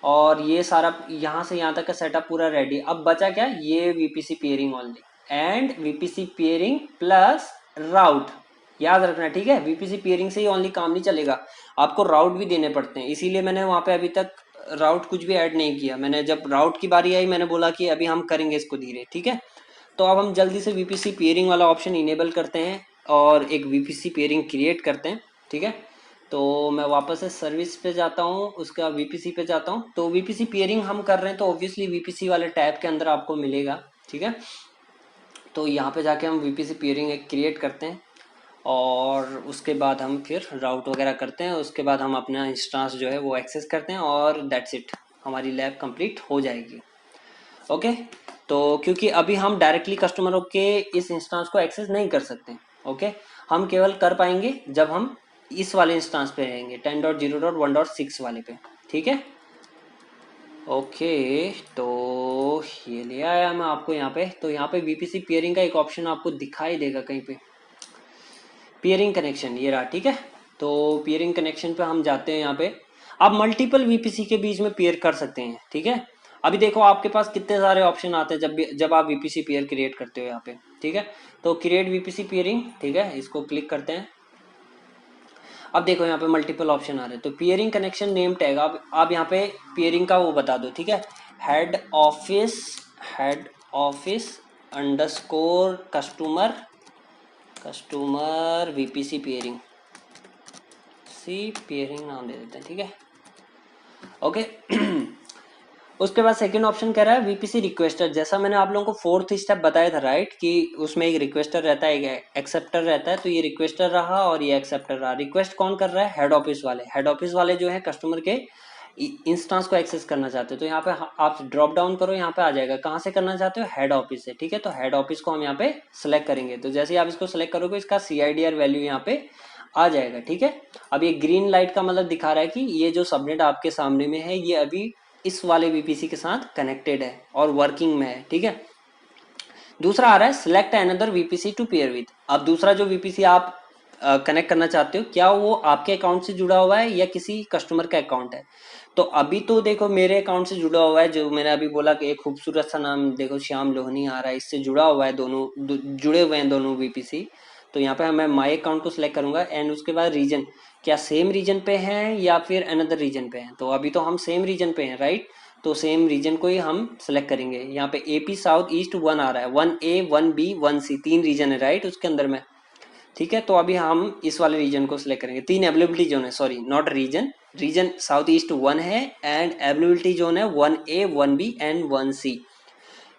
और ये सारा यहाँ से यहाँ तक का सेटअप पूरा रेडी। अब बचा क्या, ये VPC peering only, and VPC peering plus route, याद रखना, ठीक है। वीपीसी पेयरिंग से ही ओनली काम नहीं चलेगा, आपको राउट भी देने पड़ते हैं, इसीलिए मैंने वहाँ पे अभी तक राउट कुछ भी ऐड नहीं किया। मैंने जब राउट की बारी आई मैंने बोला कि अभी हम करेंगे इसको धीरे, ठीक है। तो अब हम जल्दी से वीपीसी पेयरिंग वाला ऑप्शन इनेबल करते हैं और एक वीपीसी पेयरिंग क्रिएट करते हैं, ठीक है। तो मैं वापस से सर्विस पे जाता हूँ, उसका वीपीसी पे जाता हूँ। तो वीपीसी पेयरिंग हम कर रहे हैं तो ऑब्वियसली वीपीसी वाले टैब के अंदर आपको मिलेगा, ठीक है। तो यहाँ पे जाके हम वीपीसी पेयरिंग एक क्रिएट करते हैं और उसके बाद हम फिर राउट वगैरह करते हैं, उसके बाद हम अपना इंस्टांस जो है वो एक्सेस करते हैं और दैट्स इट, हमारी लैब कंप्लीट हो जाएगी। ओके, तो क्योंकि अभी हम डायरेक्टली कस्टमरों के इस इंस्टांस को एक्सेस नहीं कर सकते। ओके, हम केवल कर पाएंगे जब हम इस वाले इंस्टांस पे रहेंगे 10.0.1.6 वाले पे। ठीक है, ओके। तो ये ले आया मैं आपको यहाँ पे। तो यहाँ पे वीपीसी पेयरिंग का एक ऑप्शन आपको दिखाई देगा कहीं पे, पेयरिंग कनेक्शन, ये रहा। ठीक है, तो पेयरिंग कनेक्शन पे हम जाते हैं। यहाँ पे आप मल्टीपल वीपीसी के बीच में पेयर कर सकते हैं। ठीक है, अभी देखो आपके पास कितने सारे ऑप्शन आते हैं जब आप वीपीसी पेयर क्रिएट करते हो यहाँ पे। ठीक है, तो क्रिएट वीपीसी पेयरिंग, ठीक है, इसको क्लिक करते हैं। अब देखो यहाँ पे मल्टीपल ऑप्शन आ रहे हैं। तो पेयरिंग कनेक्शन नेम टैग आप यहाँ पे पेयरिंग का वो बता दो। ठीक है, head office, head office underscore customer, customer VPC peering, सी पेयरिंग नाम दे देते हैं। ठीक है, ओके। उसके बाद सेकंड ऑप्शन कह रहा है वीपीसी रिक्वेस्टर। जैसा मैंने आप लोगों को फोर्थ स्टेप बताया था, राइट, कि उसमें एक रिक्वेस्टर रहता है, एक एक्सेप्टर रहता है। तो ये रिक्वेस्टर रहा और ये एक्सेप्टर रहा। रिक्वेस्ट कौन कर रहा है? हेड ऑफिस वाले। हेड ऑफिस वाले जो है कस्टमर के इंस्टांस को एक्सेस करना चाहते हो। तो यहाँ पे आप ड्रॉप डाउन करो, यहाँ पे आ जाएगा कहाँ से करना चाहते हो, हेड ऑफिस से। ठीक है, तो हेड ऑफिस को हम यहाँ पे सिलेक्ट करेंगे। तो जैसे ही आप इसको सिलेक्ट करोगे इसका CIDR वैल्यू यहाँ पे आ जाएगा। ठीक है, अब ये ग्रीन लाइट का मतलब दिखा रहा है कि ये जो सबनेट आपके सामने में है ये अभी इस वाले वीपीसी के साथ कनेक्टेड है और वर्किंग में है। ठीक है, दूसरा आ रहा है select another VPC to pair with. अब दूसरा जो वीपीसी आप कनेक्ट करना चाहते हो, क्या वो आपके अकाउंट से जुड़ा हुआ है या किसी कस्टमर का अकाउंट है? तो अभी तो देखो मेरे अकाउंट से जुड़ा हुआ है, जो मैंने अभी बोला कि एक खूबसूरत सा नाम देखो श्याम लोहनी आ रहा है, इससे जुड़ा हुआ है, दोनों जुड़े हुए हैं दोनों वीपीसी। तो यहाँ पे मैं माई अकाउंट को सिलेक्ट करूंगा एंड उसके बाद रीजन, क्या सेम रीजन पे हैं या फिर अनदर रीजन पे हैं? तो अभी तो हम सेम रीजन पे हैं, राइट, तो सेम रीजन को ही हम सेलेक्ट करेंगे। यहाँ पे AP साउथ ईस्ट 1 आ रहा है, 1A 1B 1C, 3 रीजन है, राइट, उसके अंदर में। ठीक है, तो अभी हम इस वाले रीजन को सिलेक्ट करेंगे। 3 अवेलेबिलिटी जोन है, sorry not region, region south east 1 है एंड अवेलेबिलिटी जोन है 1A 1B एंड 1C।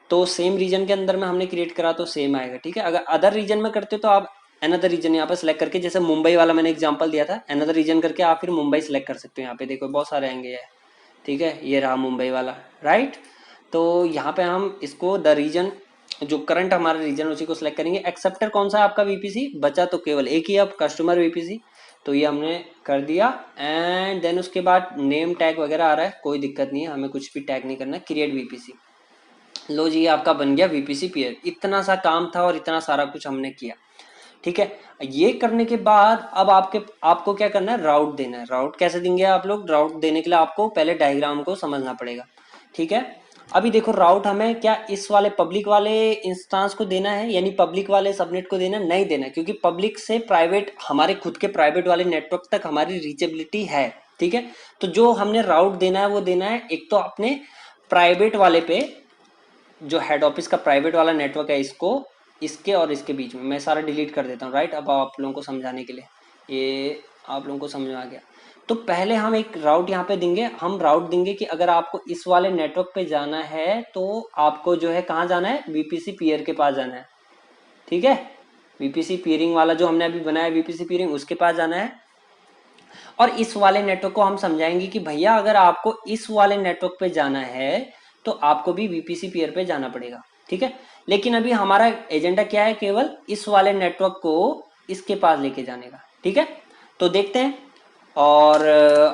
तो सेम रीजन के अंदर में हमने क्रिएट करा तो सेम आएगा। ठीक है, अगर अदर रीजन में करते हो तो आप अनदर रीजन यहाँ पे सिलेक्ट करके, जैसे मुंबई वाला मैंने एग्जांपल दिया था, अनदर रीजन करके आप फिर मुंबई सिलेक्ट कर सकते हो। यहाँ पे देखो बहुत सारे आएंगे। ठीक है, ये रहा मुंबई वाला, राइट। तो यहाँ पे हम इसको द रीजन, जो करंट हमारा रीजन उसी को सिलेक्ट करेंगे। एक्सेप्टर कौन सा है आपका वीपीसी? बचा तो केवल एक ही अब, कस्टमर वीपीसी। तो ये हमने कर दिया एंड देन उसके बाद नेम टैग वगैरह आ रहा है, कोई दिक्कत नहीं है, हमें कुछ भी टैग नहीं करना। क्रिएट वीपीसी, लो जी आपका बन गया वीपीसी पेयर। इतना सा काम था और इतना सारा कुछ हमने किया। ठीक है, ये करने के बाद अब आपको क्या करना है, राउट देना है। राउट कैसे देंगे आप लोग? राउट देने के लिए आपको पहले डायग्राम को समझना पड़ेगा। ठीक है, अभी देखो राउट हमें क्या इस वाले पब्लिक वाले इंस्टांस को देना है, यानी पब्लिक वाले सबनेट को देना नहीं देना है, क्योंकि पब्लिक से प्राइवेट, हमारे खुद के प्राइवेट वाले नेटवर्क तक हमारी रीचेबिलिटी है। ठीक है, तो जो हमने राउट देना है वो देना है एक तो अपने प्राइवेट वाले पे, जो हेड ऑफिस का प्राइवेट वाला नेटवर्क है, इसको, इसके और इसके बीच में मैं सारा डिलीट कर देता हूँ, राइट। अब आप लोगों को समझाने के लिए, ये आप लोगों को समझ में आ गया। तो पहले हम एक राउट यहाँ पे देंगे। हम राउट देंगे कि अगर आपको इस वाले नेटवर्क पे जाना है तो आपको जो है कहाँ जाना है, वीपीसी पीयर के पास जाना है। ठीक है, वीपीसी पीयरिंग वाला जो हमने अभी बनाया वीपीसी पीयरिंग, उसके पास जाना है। और इस वाले नेटवर्क को हम समझाएंगे कि भैया अगर आपको इस वाले नेटवर्क पे जाना है तो आपको भी वीपीसी पीयर पे जाना पड़ेगा। ठीक है, लेकिन अभी हमारा एजेंडा क्या है, केवल इस वाले नेटवर्क को इसके पास लेके जाने का। ठीक है, तो देखते हैं। और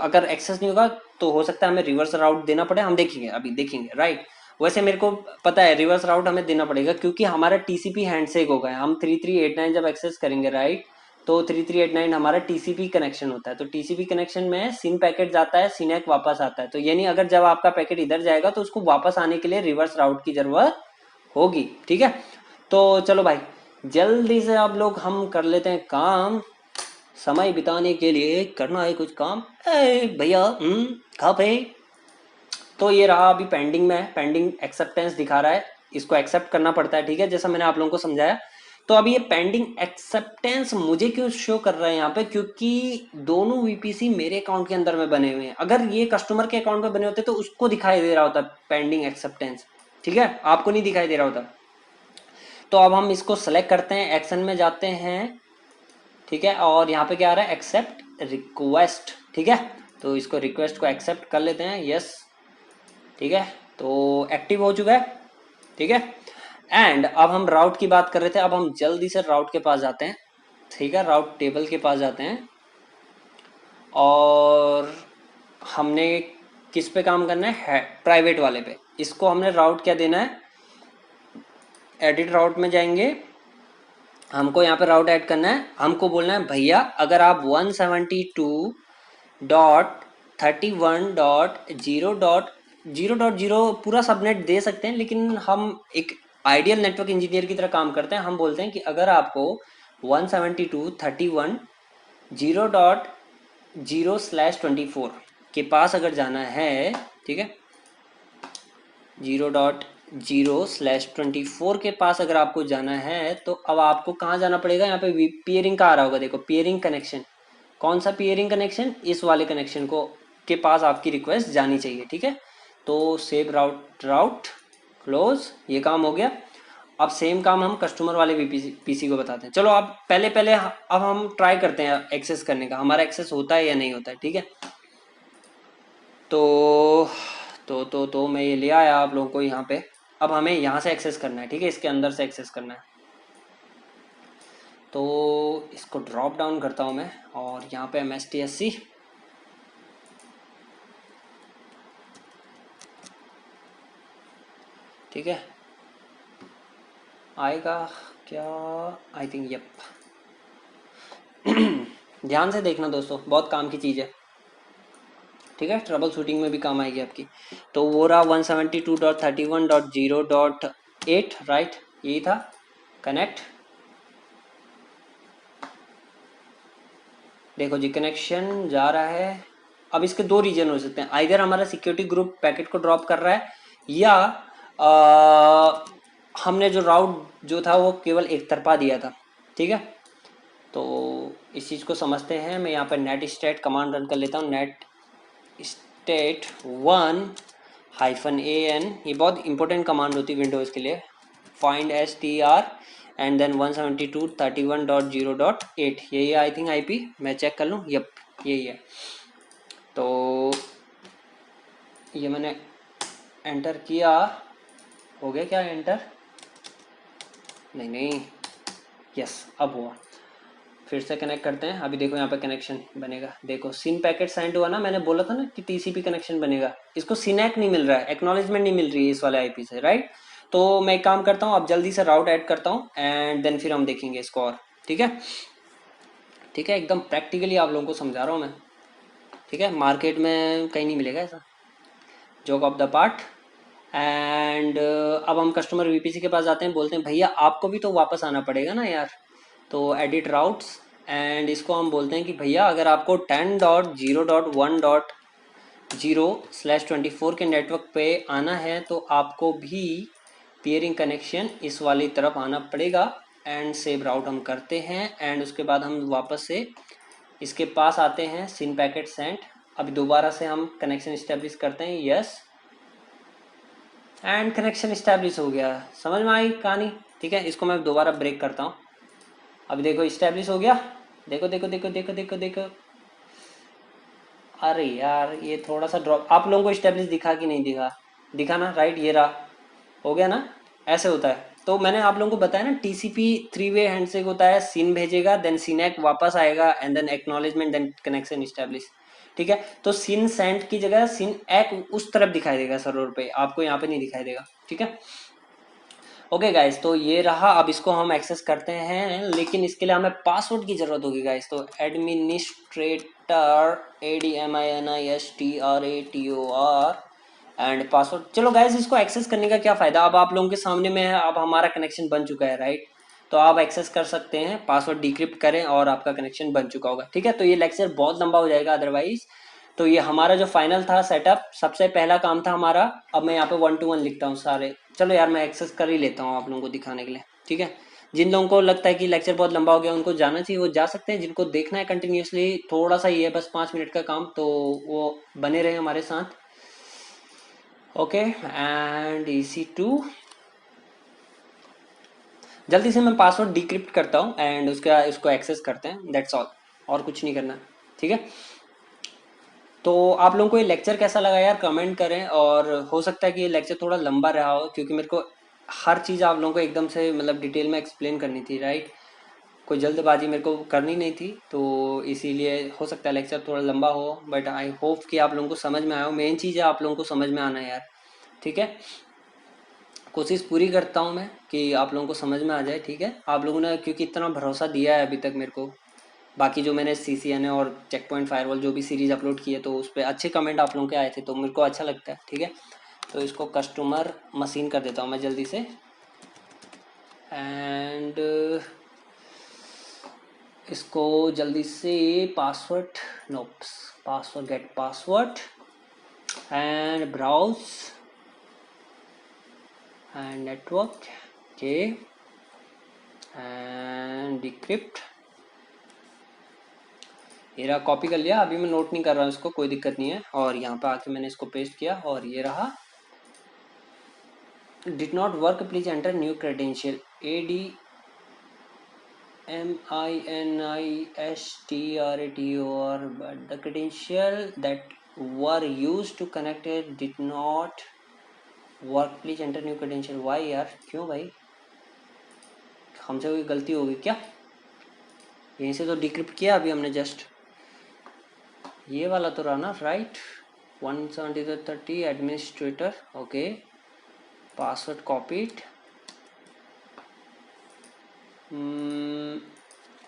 अगर एक्सेस नहीं होगा तो हो सकता है हमें रिवर्स राउट देना पड़े, हम देखेंगे, अभी देखेंगे, राइट। वैसे मेरे को पता है रिवर्स राउट हमें देना पड़ेगा, क्योंकि हमारा टीसीपी हैंडशेक होगा। हम 3389 जब एक्सेस करेंगे, राइट, तो 3389 हमारा टीसीपी कनेक्शन होता है। तो टीसीपी कनेक्शन में सिन पैकेट जाता है, सिनेक वापस आता है। तो यानी अगर जब आपका पैकेट इधर जाएगा तो उसको वापस आने के लिए रिवर्स राउट की जरूरत होगी। ठीक है, तो चलो भाई जल्दी से आप लोग हम कर लेते हैं काम। समय बिताने के लिए करना है कुछ काम। भैया कहाँ पे? तो ये रहा अभी पेंडिंग में है, पेंडिंग एक्सेप्टेंस दिखा रहा है, इसको एक्सेप्ट करना पड़ता है। ठीक है, जैसा मैंने आप लोगों को समझाया। तो अभी ये पेंडिंग एक्सेप्टेंस मुझे क्यों शो कर रहा है यहाँ पे, क्योंकि दोनों वीपीसी मेरे अकाउंट के अंदर में बने हुए हैं। अगर ये कस्टमर के अकाउंट में बने होते तो उसको दिखाई दे रहा होता पेंडिंग एक्सेप्टेंस। ठीक है, आपको नहीं दिखाई दे रहा होता। तो अब हम इसको सेलेक्ट करते हैं, एक्शन में जाते हैं। ठीक है, और यहाँ पे क्या आ रहा है, एक्सेप्ट रिक्वेस्ट। ठीक है, तो इसको रिक्वेस्ट को एक्सेप्ट कर लेते हैं, यस। ठीक है, तो एक्टिव हो चुका है। ठीक है। एंड अब हम राउट की बात कर रहे थे, अब हम जल्दी से राउट के पास जाते हैं, ठीक है, राउट टेबल के पास जाते हैं। और हमने किस पे काम करना है, प्राइवेट वाले पे। इसको हमने राउट क्या देना है, एडिट राउट में जाएंगे, हमको यहाँ पे राउट ऐड करना है। हमको बोलना है भैया अगर आप 172.31.0.0 पूरा सबनेट दे सकते हैं, लेकिन हम एक आइडियल नेटवर्क इंजीनियर की तरह काम करते हैं। हम बोलते हैं कि अगर आपको 172.31.0.0/24 के पास अगर जाना है, ठीक है, 0.0/24 के पास अगर आपको जाना है, तो अब आपको कहाँ जाना पड़ेगा, यहाँ पे पियरिंग का आ रहा होगा, देखो पियरिंग कनेक्शन। कौन सा पियरिंग कनेक्शन, इस वाले कनेक्शन को के पास आपकी रिक्वेस्ट जानी चाहिए, ठीक है। तो सेव राउट, राउट क्लोज, ये काम हो गया। अब सेम काम हम कस्टमर वाले पीसी को बताते हैं। चलो अब पहले पहले अब हम ट्राई करते हैं एक्सेस करने का, हमारा एक्सेस होता है या नहीं होता है, ठीक है। तो मैं ये ले आया आप लोगों को यहाँ पे। अब हमें यहाँ से एक्सेस करना है, ठीक है, इसके अंदर से एक्सेस करना है। तो इसको ड्रॉप डाउन करता हूँ मैं, और यहाँ पे MSTSC, ठीक है, आएगा क्या, आई थिंक यप। ध्यान से देखना दोस्तों, बहुत काम की चीज़ है, ठीक है, ट्रबल शूटिंग में भी काम आएगी आपकी। तो वो रहा 172.31.0.8, राइट, यही था कनेक्ट। देखो जी कनेक्शन जा रहा है। अब इसके दो रीजन हो सकते हैं, आइदर हमारा सिक्योरिटी ग्रुप पैकेट को ड्रॉप कर रहा है, या हमने जो राउट जो था वो केवल एक तरफा दिया था, ठीक है। तो इस चीज़ को समझते हैं। मैं यहाँ पर नेट स्टेट कमांड रन कर लेता हूँ, नेट स्टेट 1-an, ये बहुत इंपॉर्टेंट कमांड होती है विंडोज़ के लिए। फाइंड str एंड देन 172.31.0.8, यही आई थिंक आईपी, मैं चेक कर लूँ, यप यही है। तो ये मैंने एंटर किया, हो गया क्या एंटर, नहीं नहीं, यस अब हुआ। फिर से कनेक्ट करते हैं, अभी देखो यहाँ पे कनेक्शन बनेगा, देखो सिन पैकेट सेंड हुआ ना, मैंने बोला था ना कि टीसीपी कनेक्शन बनेगा। इसको सिनैक नहीं मिल रहा है, एक्नॉलेजमेंट नहीं मिल रही है इस वाले आईपी से, राइट। तो मैं एक काम करता हूँ, अब जल्दी से राउट ऐड करता हूँ एंड देन फिर हम देखेंगे इसको, और ठीक है, ठीक है, एकदम प्रैक्टिकली आप लोगों को समझा रहा हूँ मैं, ठीक है, मार्केट में कहीं नहीं मिलेगा ऐसा, joke of the part. And अब हम कस्टमर वीपीसी के पास जाते हैं, बोलते हैं भैया आपको भी तो वापस आना पड़ेगा ना यार। तो एडिट राउट्स, एंड इसको हम बोलते हैं कि भैया अगर आपको 10.0.1.0/24 के नेटवर्क पे आना है, तो आपको भी पियरिंग कनेक्शन इस वाली तरफ आना पड़ेगा। एंड सेव राउट हम करते हैं, एंड उसके बाद हम वापस से इसके पास आते हैं, सिन पैकेट सेंट। अभी दोबारा से हम कनेक्शन इस्टेब्लिश करते हैं, यस, एंड कनेक्शन इस्टेब्लिश हो गया। समझ में आई कहानी, ठीक है। इसको मैं दोबारा ब्रेक करता हूँ, अभी देखो इस्टेब्लिश हो गया, देखो देखो देखो देखो देखो देखो। अरे यार ये थोड़ा सा ड्रॉप, आप लोगों को इस्टेब्लिश दिखा कि नहीं दिखा, दिखा ना, राइट, ये रहा, हो गया ना, ऐसे होता है। तो मैंने आप लोगों को बताया ना, टीसीपी 3-वे हैंडशेक होता है, सिन भेजेगा, देन सिनैक वापस आएगा, and then acknowledgement, then connection establish, ठीक है। तो सिन सेंट की जगह सिन एक उस तरफ दिखाई देगा सर्वर पे, आपको यहाँ पे नहीं दिखाई देगा, ठीक है। ओके गाइस, तो ये रहा, अब इसको हम एक्सेस करते हैं, लेकिन इसके लिए हमें पासवर्ड की जरूरत होगी गाइस। तो एडमिनिस्ट्रेटर ADMINISTRATOR एंड पासवर्ड। चलो गाइस, इसको एक्सेस करने का क्या फायदा, अब आप लोगों के सामने में है, अब हमारा कनेक्शन बन चुका है, राइट। तो आप एक्सेस कर सकते हैं, पासवर्ड डिक्रिप्ट करें और आपका कनेक्शन बन चुका होगा, ठीक है। तो ये लेक्चर बहुत लंबा हो जाएगा अदरवाइज। तो ये हमारा जो फाइनल था सेटअप, सबसे पहला काम था हमारा। अब मैं यहाँ पे 1-to-1 लिखता हूँ सारे। चलो यार मैं एक्सेस कर ही लेता हूँ आप लोगों को दिखाने के लिए, ठीक है। जिन लोगों को लगता है कि लेक्चर बहुत लंबा हो गया, उनको जाना चाहिए, वो जा सकते हैं। जिनको देखना है कंटिन्यूसली, थोड़ा सा ये है बस 5 मिनट का काम, तो वो बने रहे हमारे साथ। ओके, एंड EC2, जल्दी से मैं पासवर्ड डिक्रिप्ट करता हूँ एंड उसका इसको एक्सेस करते हैं, दैट्स ऑल, और कुछ नहीं करना, ठीक है। तो आप लोगों को ये लेक्चर कैसा लगा यार, कमेंट करें। और हो सकता है कि ये लेक्चर थोड़ा लंबा रहा हो, क्योंकि मेरे को हर चीज़ आप लोगों को एकदम से मतलब डिटेल में एक्सप्लेन करनी थी, राइट। कोई जल्दबाजी मेरे को करनी नहीं थी, तो इसीलिए हो सकता है लेक्चर थोड़ा लंबा हो, बट आई होप कि आप लोगों को समझ में आया हो। मेन चीज़ है आप लोगों को समझ में आना है यार, ठीक है। कोशिश पूरी करता हूँ मैं कि आप लोगों को समझ में आ जाए, ठीक है। आप लोगों ने क्योंकि इतना भरोसा दिया है अभी तक मेरे को, बाकी जो मैंने CCNA और चेक पॉइंट फायरवॉल जो भी सीरीज अपलोड की है, तो उस पर अच्छे कमेंट आप लोगों के आए थे, तो मेरे को अच्छा लगता है, ठीक है। तो इसको कस्टमर मशीन कर देता हूँ मैं जल्दी से, एंड इसको जल्दी से password, no, password, get password and browse and network के एंड डिक्रिप्ट। ये रहा, कॉपी कर लिया, अभी मैं नोट नहीं कर रहा हूँ इसको, कोई दिक्कत नहीं है। और यहाँ पे आके मैंने इसको पेस्ट किया, और ये रहा, did not work please enter new credential, ADMINISTRATOR, but the credential that were used to connect it did not work, please enter new credential। why यार, क्यों भाई, हमसे कोई गलती होगी क्या? यहीं से तो डिक्रिप्ट किया अभी हमने जस्ट, ये वाला तो रहा ना, right. 170/30 administrator, okay, password copied,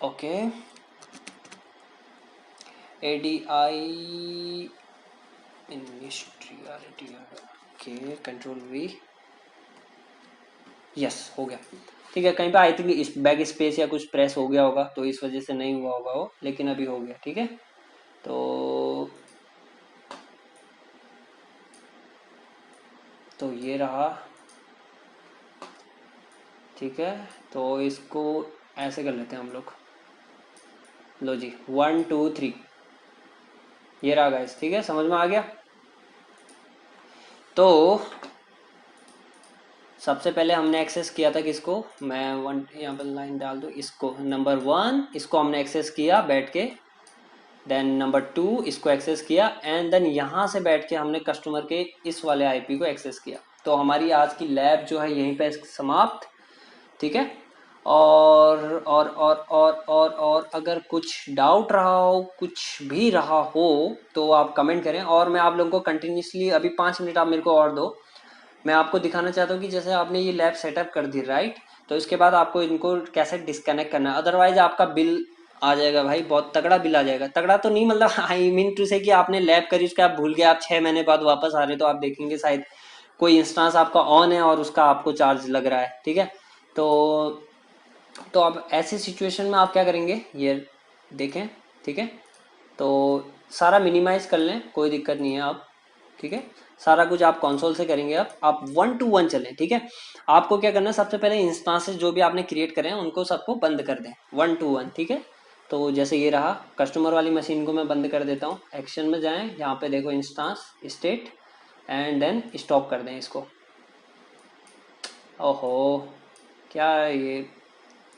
okay, ADI okay, control V, yes, हो गया, ठीक है। कहीं पे आई थिंक इस बैक स्पेस या कुछ प्रेस हो गया होगा, तो इस वजह से नहीं हुआ होगा वो, लेकिन अभी हो गया, ठीक है। तो ये रहा, ठीक है। तो इसको ऐसे कर लेते हैं हम लोग, लो जी, 1 2 3, ये रहा गाइस, ठीक है, समझ में आ गया। तो सबसे पहले हमने एक्सेस किया था किसको, मैं वन यहाँ पर लाइन डाल दूँ, इसको नंबर 1, इसको हमने एक्सेस किया बैठ के, देन नंबर 2 इसको एक्सेस किया, एंड देन यहाँ से बैठ के हमने कस्टमर के इस वाले IP को एक्सेस किया। तो हमारी आज की लैब जो है यहीं पे समाप्त, ठीक है। और अगर कुछ डाउट रहा हो, कुछ भी रहा हो, तो आप कमेंट करें, और मैं आप लोगों को कंटिन्यूसली अभी 5 मिनट आप मेरे को और दो, मैं आपको दिखाना चाहता हूँ कि जैसे आपने ये लैब सेटअप कर दी, राइट, तो इसके बाद आपको इनको कैसे डिस्कनेक्ट करना है, अदरवाइज आपका बिल आ जाएगा भाई, बहुत तगड़ा बिल आ जाएगा। तगड़ा तो नहीं, मतलब आई मीन टू से कि आपने लैब करी, उसके आप भूल गए, आप 6 महीने बाद वापस आ रहे, तो आप देखेंगे शायद कोई इंस्टांस आपका ऑन है और उसका आपको चार्ज लग रहा है, ठीक है। तो अब ऐसी सिचुएशन में आप क्या करेंगे, ये देखें, ठीक है। तो सारा मिनिमाइज कर लें, कोई दिक्कत नहीं है आप, ठीक है। सारा कुछ आप कंसोल से करेंगे, आप 1 to 1 चलें, ठीक है। आपको क्या करना है, सबसे पहले इंस्टांसेस जो भी आपने क्रिएट करे हैं उनको सबको बंद कर दें, 1 to 1, ठीक है। तो जैसे ये रहा, कस्टमर वाली मशीन को मैं बंद कर देता हूँ, एक्शन में जाएं, यहाँ पे देखो instance state, and then stop कर दें इसको। ओहो, क्या ये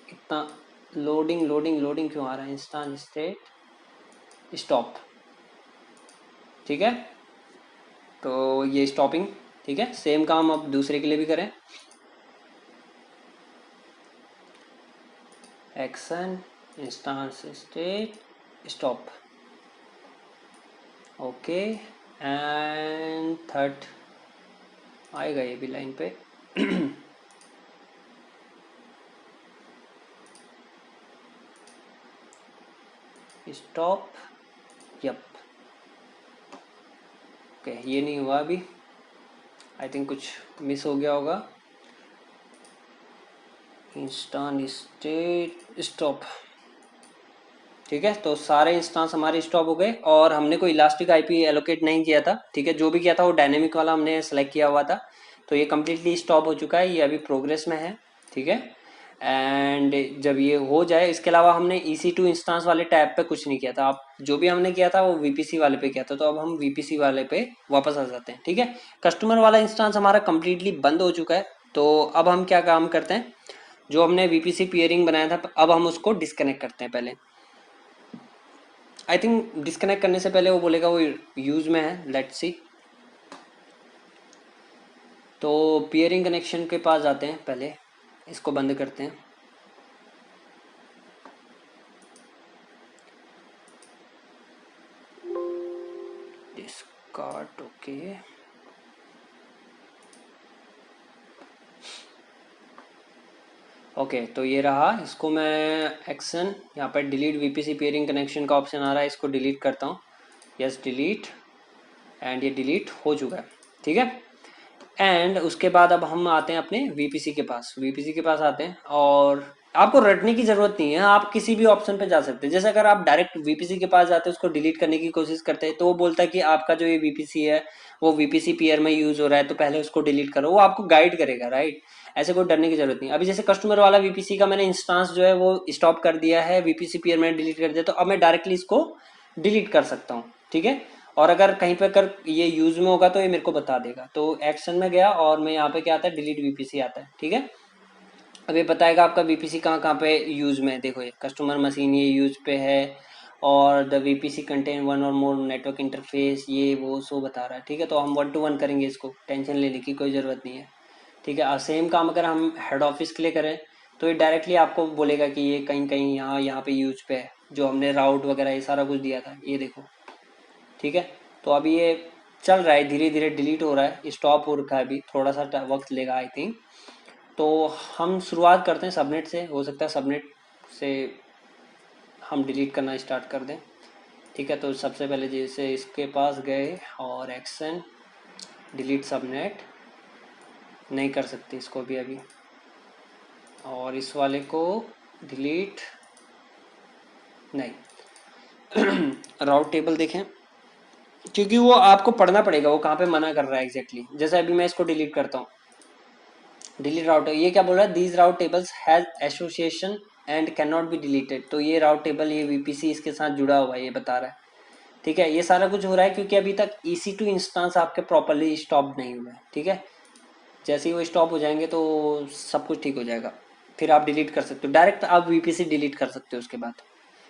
इतना लोडिंग लोडिंग लोडिंग क्यों आ रहा है, इंस्टांस स्टेट स्टॉप, ठीक है। तो ये स्टॉपिंग, ठीक है। सेम काम अब दूसरे के लिए भी करें, action instance state stop, okay, and third आएगा ये भी लाइन पे, स्टॉप, यप, ओके, ये नहीं हुआ अभी, आई थिंक कुछ मिस हो गया होगा, इंस्टांस स्टेट स्टॉप, ठीक है। तो सारे इंस्टांस हमारे स्टॉप हो गए, और हमने कोई इलास्टिक IP एलोकेट नहीं किया था, ठीक है। जो भी किया था वो डायनेमिक वाला हमने सेलेक्ट किया हुआ था, तो ये कम्प्लीटली स्टॉप हो चुका है, ये अभी प्रोग्रेस में है, ठीक है। एंड जब ये हो जाए, इसके अलावा हमने EC2 इंस्टांस वाले टैब पे कुछ नहीं किया था, आप जो भी हमने किया था वो VPC वाले पे किया था, तो अब हम VPC वाले पे वापस आ जाते हैं, ठीक है। कस्टमर वाला इंस्टांस हमारा कम्प्लीटली बंद हो चुका है, तो अब हम क्या काम करते हैं, जो हमने VPC पियरिंग बनाया था, अब हम उसको डिस्कनेक्ट करते हैं पहले। आई थिंक डिस्कनेक्ट करने से पहले वो बोलेगा वो यूज में है, लेट्स सी, तो पियरिंग कनेक्शन के पास जाते हैं, पहले इसको बंद करते हैं। Discard, okay. ओके तो ये रहा, इसको मैं एक्शन यहाँ पर डिलीट वीपीसी पेयरिंग कनेक्शन का ऑप्शन आ रहा है, इसको डिलीट करता हूँ। यस डिलीट, एंड ये डिलीट हो चुका है, ठीक है। एंड उसके बाद अब हम आते हैं अपने वीपीसी के पास। वीपीसी के पास आते हैं और आपको रटने की जरूरत नहीं है, आप किसी भी ऑप्शन पे जा सकते हैं। जैसे अगर आप डायरेक्ट वीपीसी के पास जाते हैं, उसको डिलीट करने की कोशिश करते हैं, तो वो बोलता है कि आपका जो ये वीपीसी है वो वीपीसी पेयर में यूज हो रहा है, तो पहले उसको डिलीट करो। वो आपको गाइड करेगा, राइट। ऐसे कोई डरने की जरूरत नहीं। अभी जैसे कस्टमर वाला वीपीसी का मैंने इंस्टांस जो है वो स्टॉप कर दिया है, वीपीसी पेयर मैंने डिलीट कर दिया, तो अब मैं डायरेक्टली इसको डिलीट कर सकता हूँ, ठीक है। और अगर कहीं पे अगर ये यूज में होगा तो ये मेरे को बता देगा। तो एक्शन में गया और मैं यहाँ पे क्या आता है, डिलीट वीपीसी आता है, ठीक है। अब ये बताएगा आपका वीपीसी कहाँ कहाँ पे यूज में है। देखो ये कस्टमर मशीन ये यूज पे है, और द वीपीसी कंटेन वन और मोर नेटवर्क इंटरफेस, ये वो सो बता रहा है, ठीक है। तो हम 1 to 1 करेंगे इसको, टेंशन लेने की कोई ज़रूरत नहीं है, ठीक है। सेम काम अगर हम हेड ऑफिस के लिए करें तो ये डायरेक्टली आपको बोलेगा कि ये कहीं कहीं यहाँ पे यूज पे है, जो हमने राउट वगैरह ये सारा कुछ दिया था, ये देखो, ठीक है। तो अभी ये चल रहा है, धीरे धीरे डिलीट हो रहा है, स्टॉप हो रखा है, अभी थोड़ा सा वक्त लेगा आई थिंक। तो हम शुरुआत करते हैं सबनेट से, हो सकता है सबनेट से हम डिलीट करना स्टार्ट कर दें, ठीक है। तो सबसे पहले जैसे इसके पास गए और एक्शन डिलीट सबनेट, नहीं कर सकते इसको भी अभी, और इस वाले को डिलीट नहीं। राउट टेबल देखें, क्योंकि वो आपको पढ़ना पड़ेगा वो कहाँ पे मना कर रहा है एग्जैक्टली। जैसे अभी मैं इसको डिलीट करता हूँ, डिलीट राउट, ये क्या बोल रहा है, these route tables has association and can not be deleted. तो ये राउट टेबल ये वीपीसी इसके साथ जुड़ा हुआ है, ये बता रहा है, ठीक है। ये सारा कुछ हो रहा है क्योंकि अभी तक EC2 इंस्टांस आपके प्रॉपरली स्टॉप नहीं हुआ है, ठीक है। जैसे ही वो स्टॉप हो जाएंगे तो सब कुछ ठीक हो जाएगा, फिर आप डिलीट कर सकते हो डायरेक्ट, आप वीपीसी डिलीट कर सकते हो उसके बाद,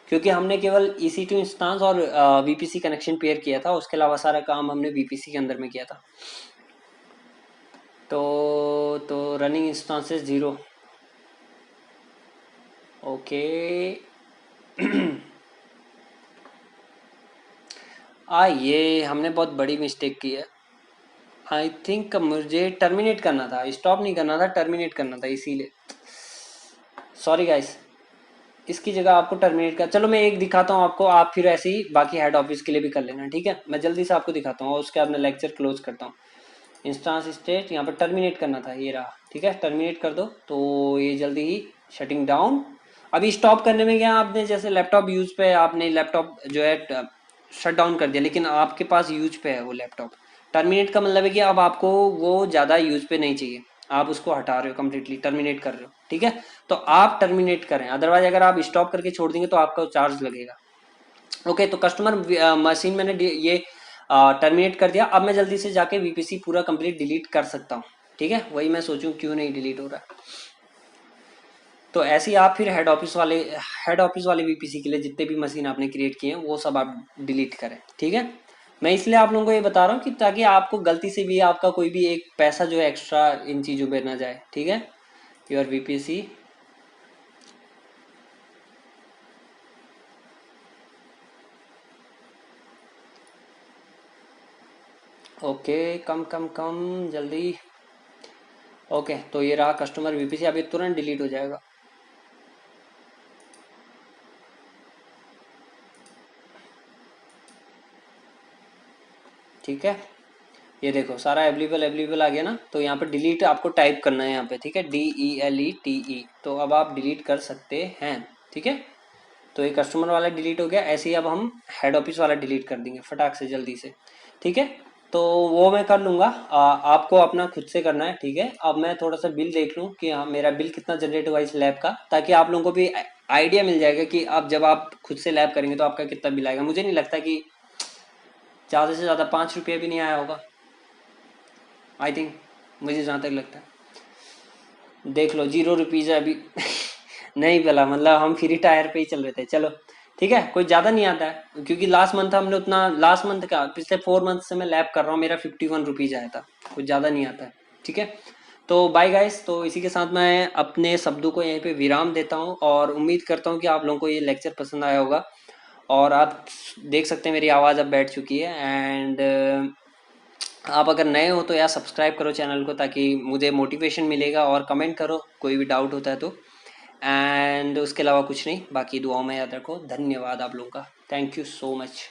क्योंकि हमने केवल EC2 इंस्टांस और वीपीसी कनेक्शन पेयर किया था, उसके अलावा सारा काम हमने वीपीसी के अंदर में किया था। तो रनिंग इंस्टांसेस 0, ओके। ये हमने बहुत बड़ी मिस्टेक की है, आई थिंक मुझे टर्मिनेट करना था, स्टॉप नहीं करना था, टर्मिनेट करना था, इसीलिए सॉरी गाइस। इसकी जगह आपको टर्मिनेट कर, चलो मैं एक दिखाता हूँ आपको, आप फिर ऐसे ही बाकी हेड ऑफिस के लिए भी कर लेना, ठीक है। मैं जल्दी से आपको दिखाता हूँ और उसके बाद मैं लेक्चर क्लोज करता हूँ। इंस्टांस स्टेट यहाँ पर टर्मिनेट करना था, ये रहा, ठीक है। टर्मिनेट कर दो तो ये जल्दी ही शटिंग डाउन। अभी स्टॉप करने में क्या, आपने जैसे लैपटॉप यूज पे है, आपने लैपटॉप जो है शट डाउन कर दिया, लेकिन आपके पास यूज पे है वो लैपटॉप। टर्मिनेट का मतलब है कि अब आपको वो ज़्यादा यूज पे नहीं चाहिए, आप उसको हटा रहे हो, कम्प्लीटली टर्मिनेट कर रहे हो, ठीक है। तो आप टर्मिनेट करें, अदरवाइज अगर आप स्टॉप करके छोड़ देंगे तो आपका चार्ज लगेगा। ओके तो कस्टमर मशीन मैंने ये टर्मिनेट कर दिया। अब मैं जल्दी से जाके वीपीसी पूरा कंप्लीट डिलीट कर सकता हूँ, ठीक है। वही मैं सोचूं क्यों नहीं डिलीट हो रहा है। तो ऐसे ही आप फिर हेड ऑफिस वाले वीपीसी के लिए जितने भी मशीन आपने क्रिएट किए हैं वो सब आप डिलीट करें, ठीक है। मैं इसलिए आप लोगों को ये बता रहा हूँ कि ताकि आपको गलती से भी आपका कोई भी एक पैसा जो है एक्स्ट्रा इन चीज़ों पे ना जाए, ठीक है। योर वीपीसी, ओके कम कम कम जल्दी। ओके तो ये रहा कस्टमर वीपीसी, अभी तुरंत डिलीट हो जाएगा, ठीक है। ये देखो सारा अवेलेबल आ गया ना। तो यहाँ पे डिलीट आपको टाइप करना है यहाँ पे, ठीक है, DELETE। तो अब आप डिलीट कर सकते हैं, ठीक है। तो ये कस्टमर वाला डिलीट हो गया। ऐसे ही अब हम हेड ऑफिस वाला डिलीट कर देंगे फटाक से जल्दी से, ठीक है। तो वो मैं कर लूँगा, आपको अपना खुद से करना है, ठीक है। अब मैं थोड़ा सा बिल देख लूँ कि हाँ मेरा बिल कितना जनरेट हुआ इस लैब का, ताकि आप लोगों को भी आइडिया मिल जाएगा कि अब जब आप खुद से लैब करेंगे तो आपका कितना बिल आएगा। मुझे नहीं लगता कि ज़्यादा से ज़्यादा 5 रुपये भी नहीं आया होगा, आई थिंक, मुझे जहाँ तक लगता है। देख लो 0 रुपीज़ है अभी। नहीं भला, मतलब हम फ्री टायर पे ही चल रहे थे, चलो ठीक है। कोई ज़्यादा नहीं आता है क्योंकि लास्ट मंथ हमने उतना, लास्ट मंथ का पिछले 4 मंथ से मैं लैब कर रहा हूँ, मेरा 51 रुपीज़ आया था, कुछ ज़्यादा नहीं आता है। ठीक है, तो बाय गाइस। तो इसी के साथ मैं अपने शब्दों को यहीं पे विराम देता हूँ और उम्मीद करता हूँ कि आप लोगों को ये लेक्चर पसंद आया होगा। और आप देख सकते हैं मेरी आवाज़ अब बैठ चुकी है। एंड आप अगर नए हो तो यार सब्सक्राइब करो चैनल को, ताकि मुझे मोटिवेशन मिलेगा। और कमेंट करो कोई भी डाउट होता है तो। एंड उसके अलावा कुछ नहीं, बाकी दुआओं में याद रखो। धन्यवाद आप लोगों का, थैंक यू सो मच।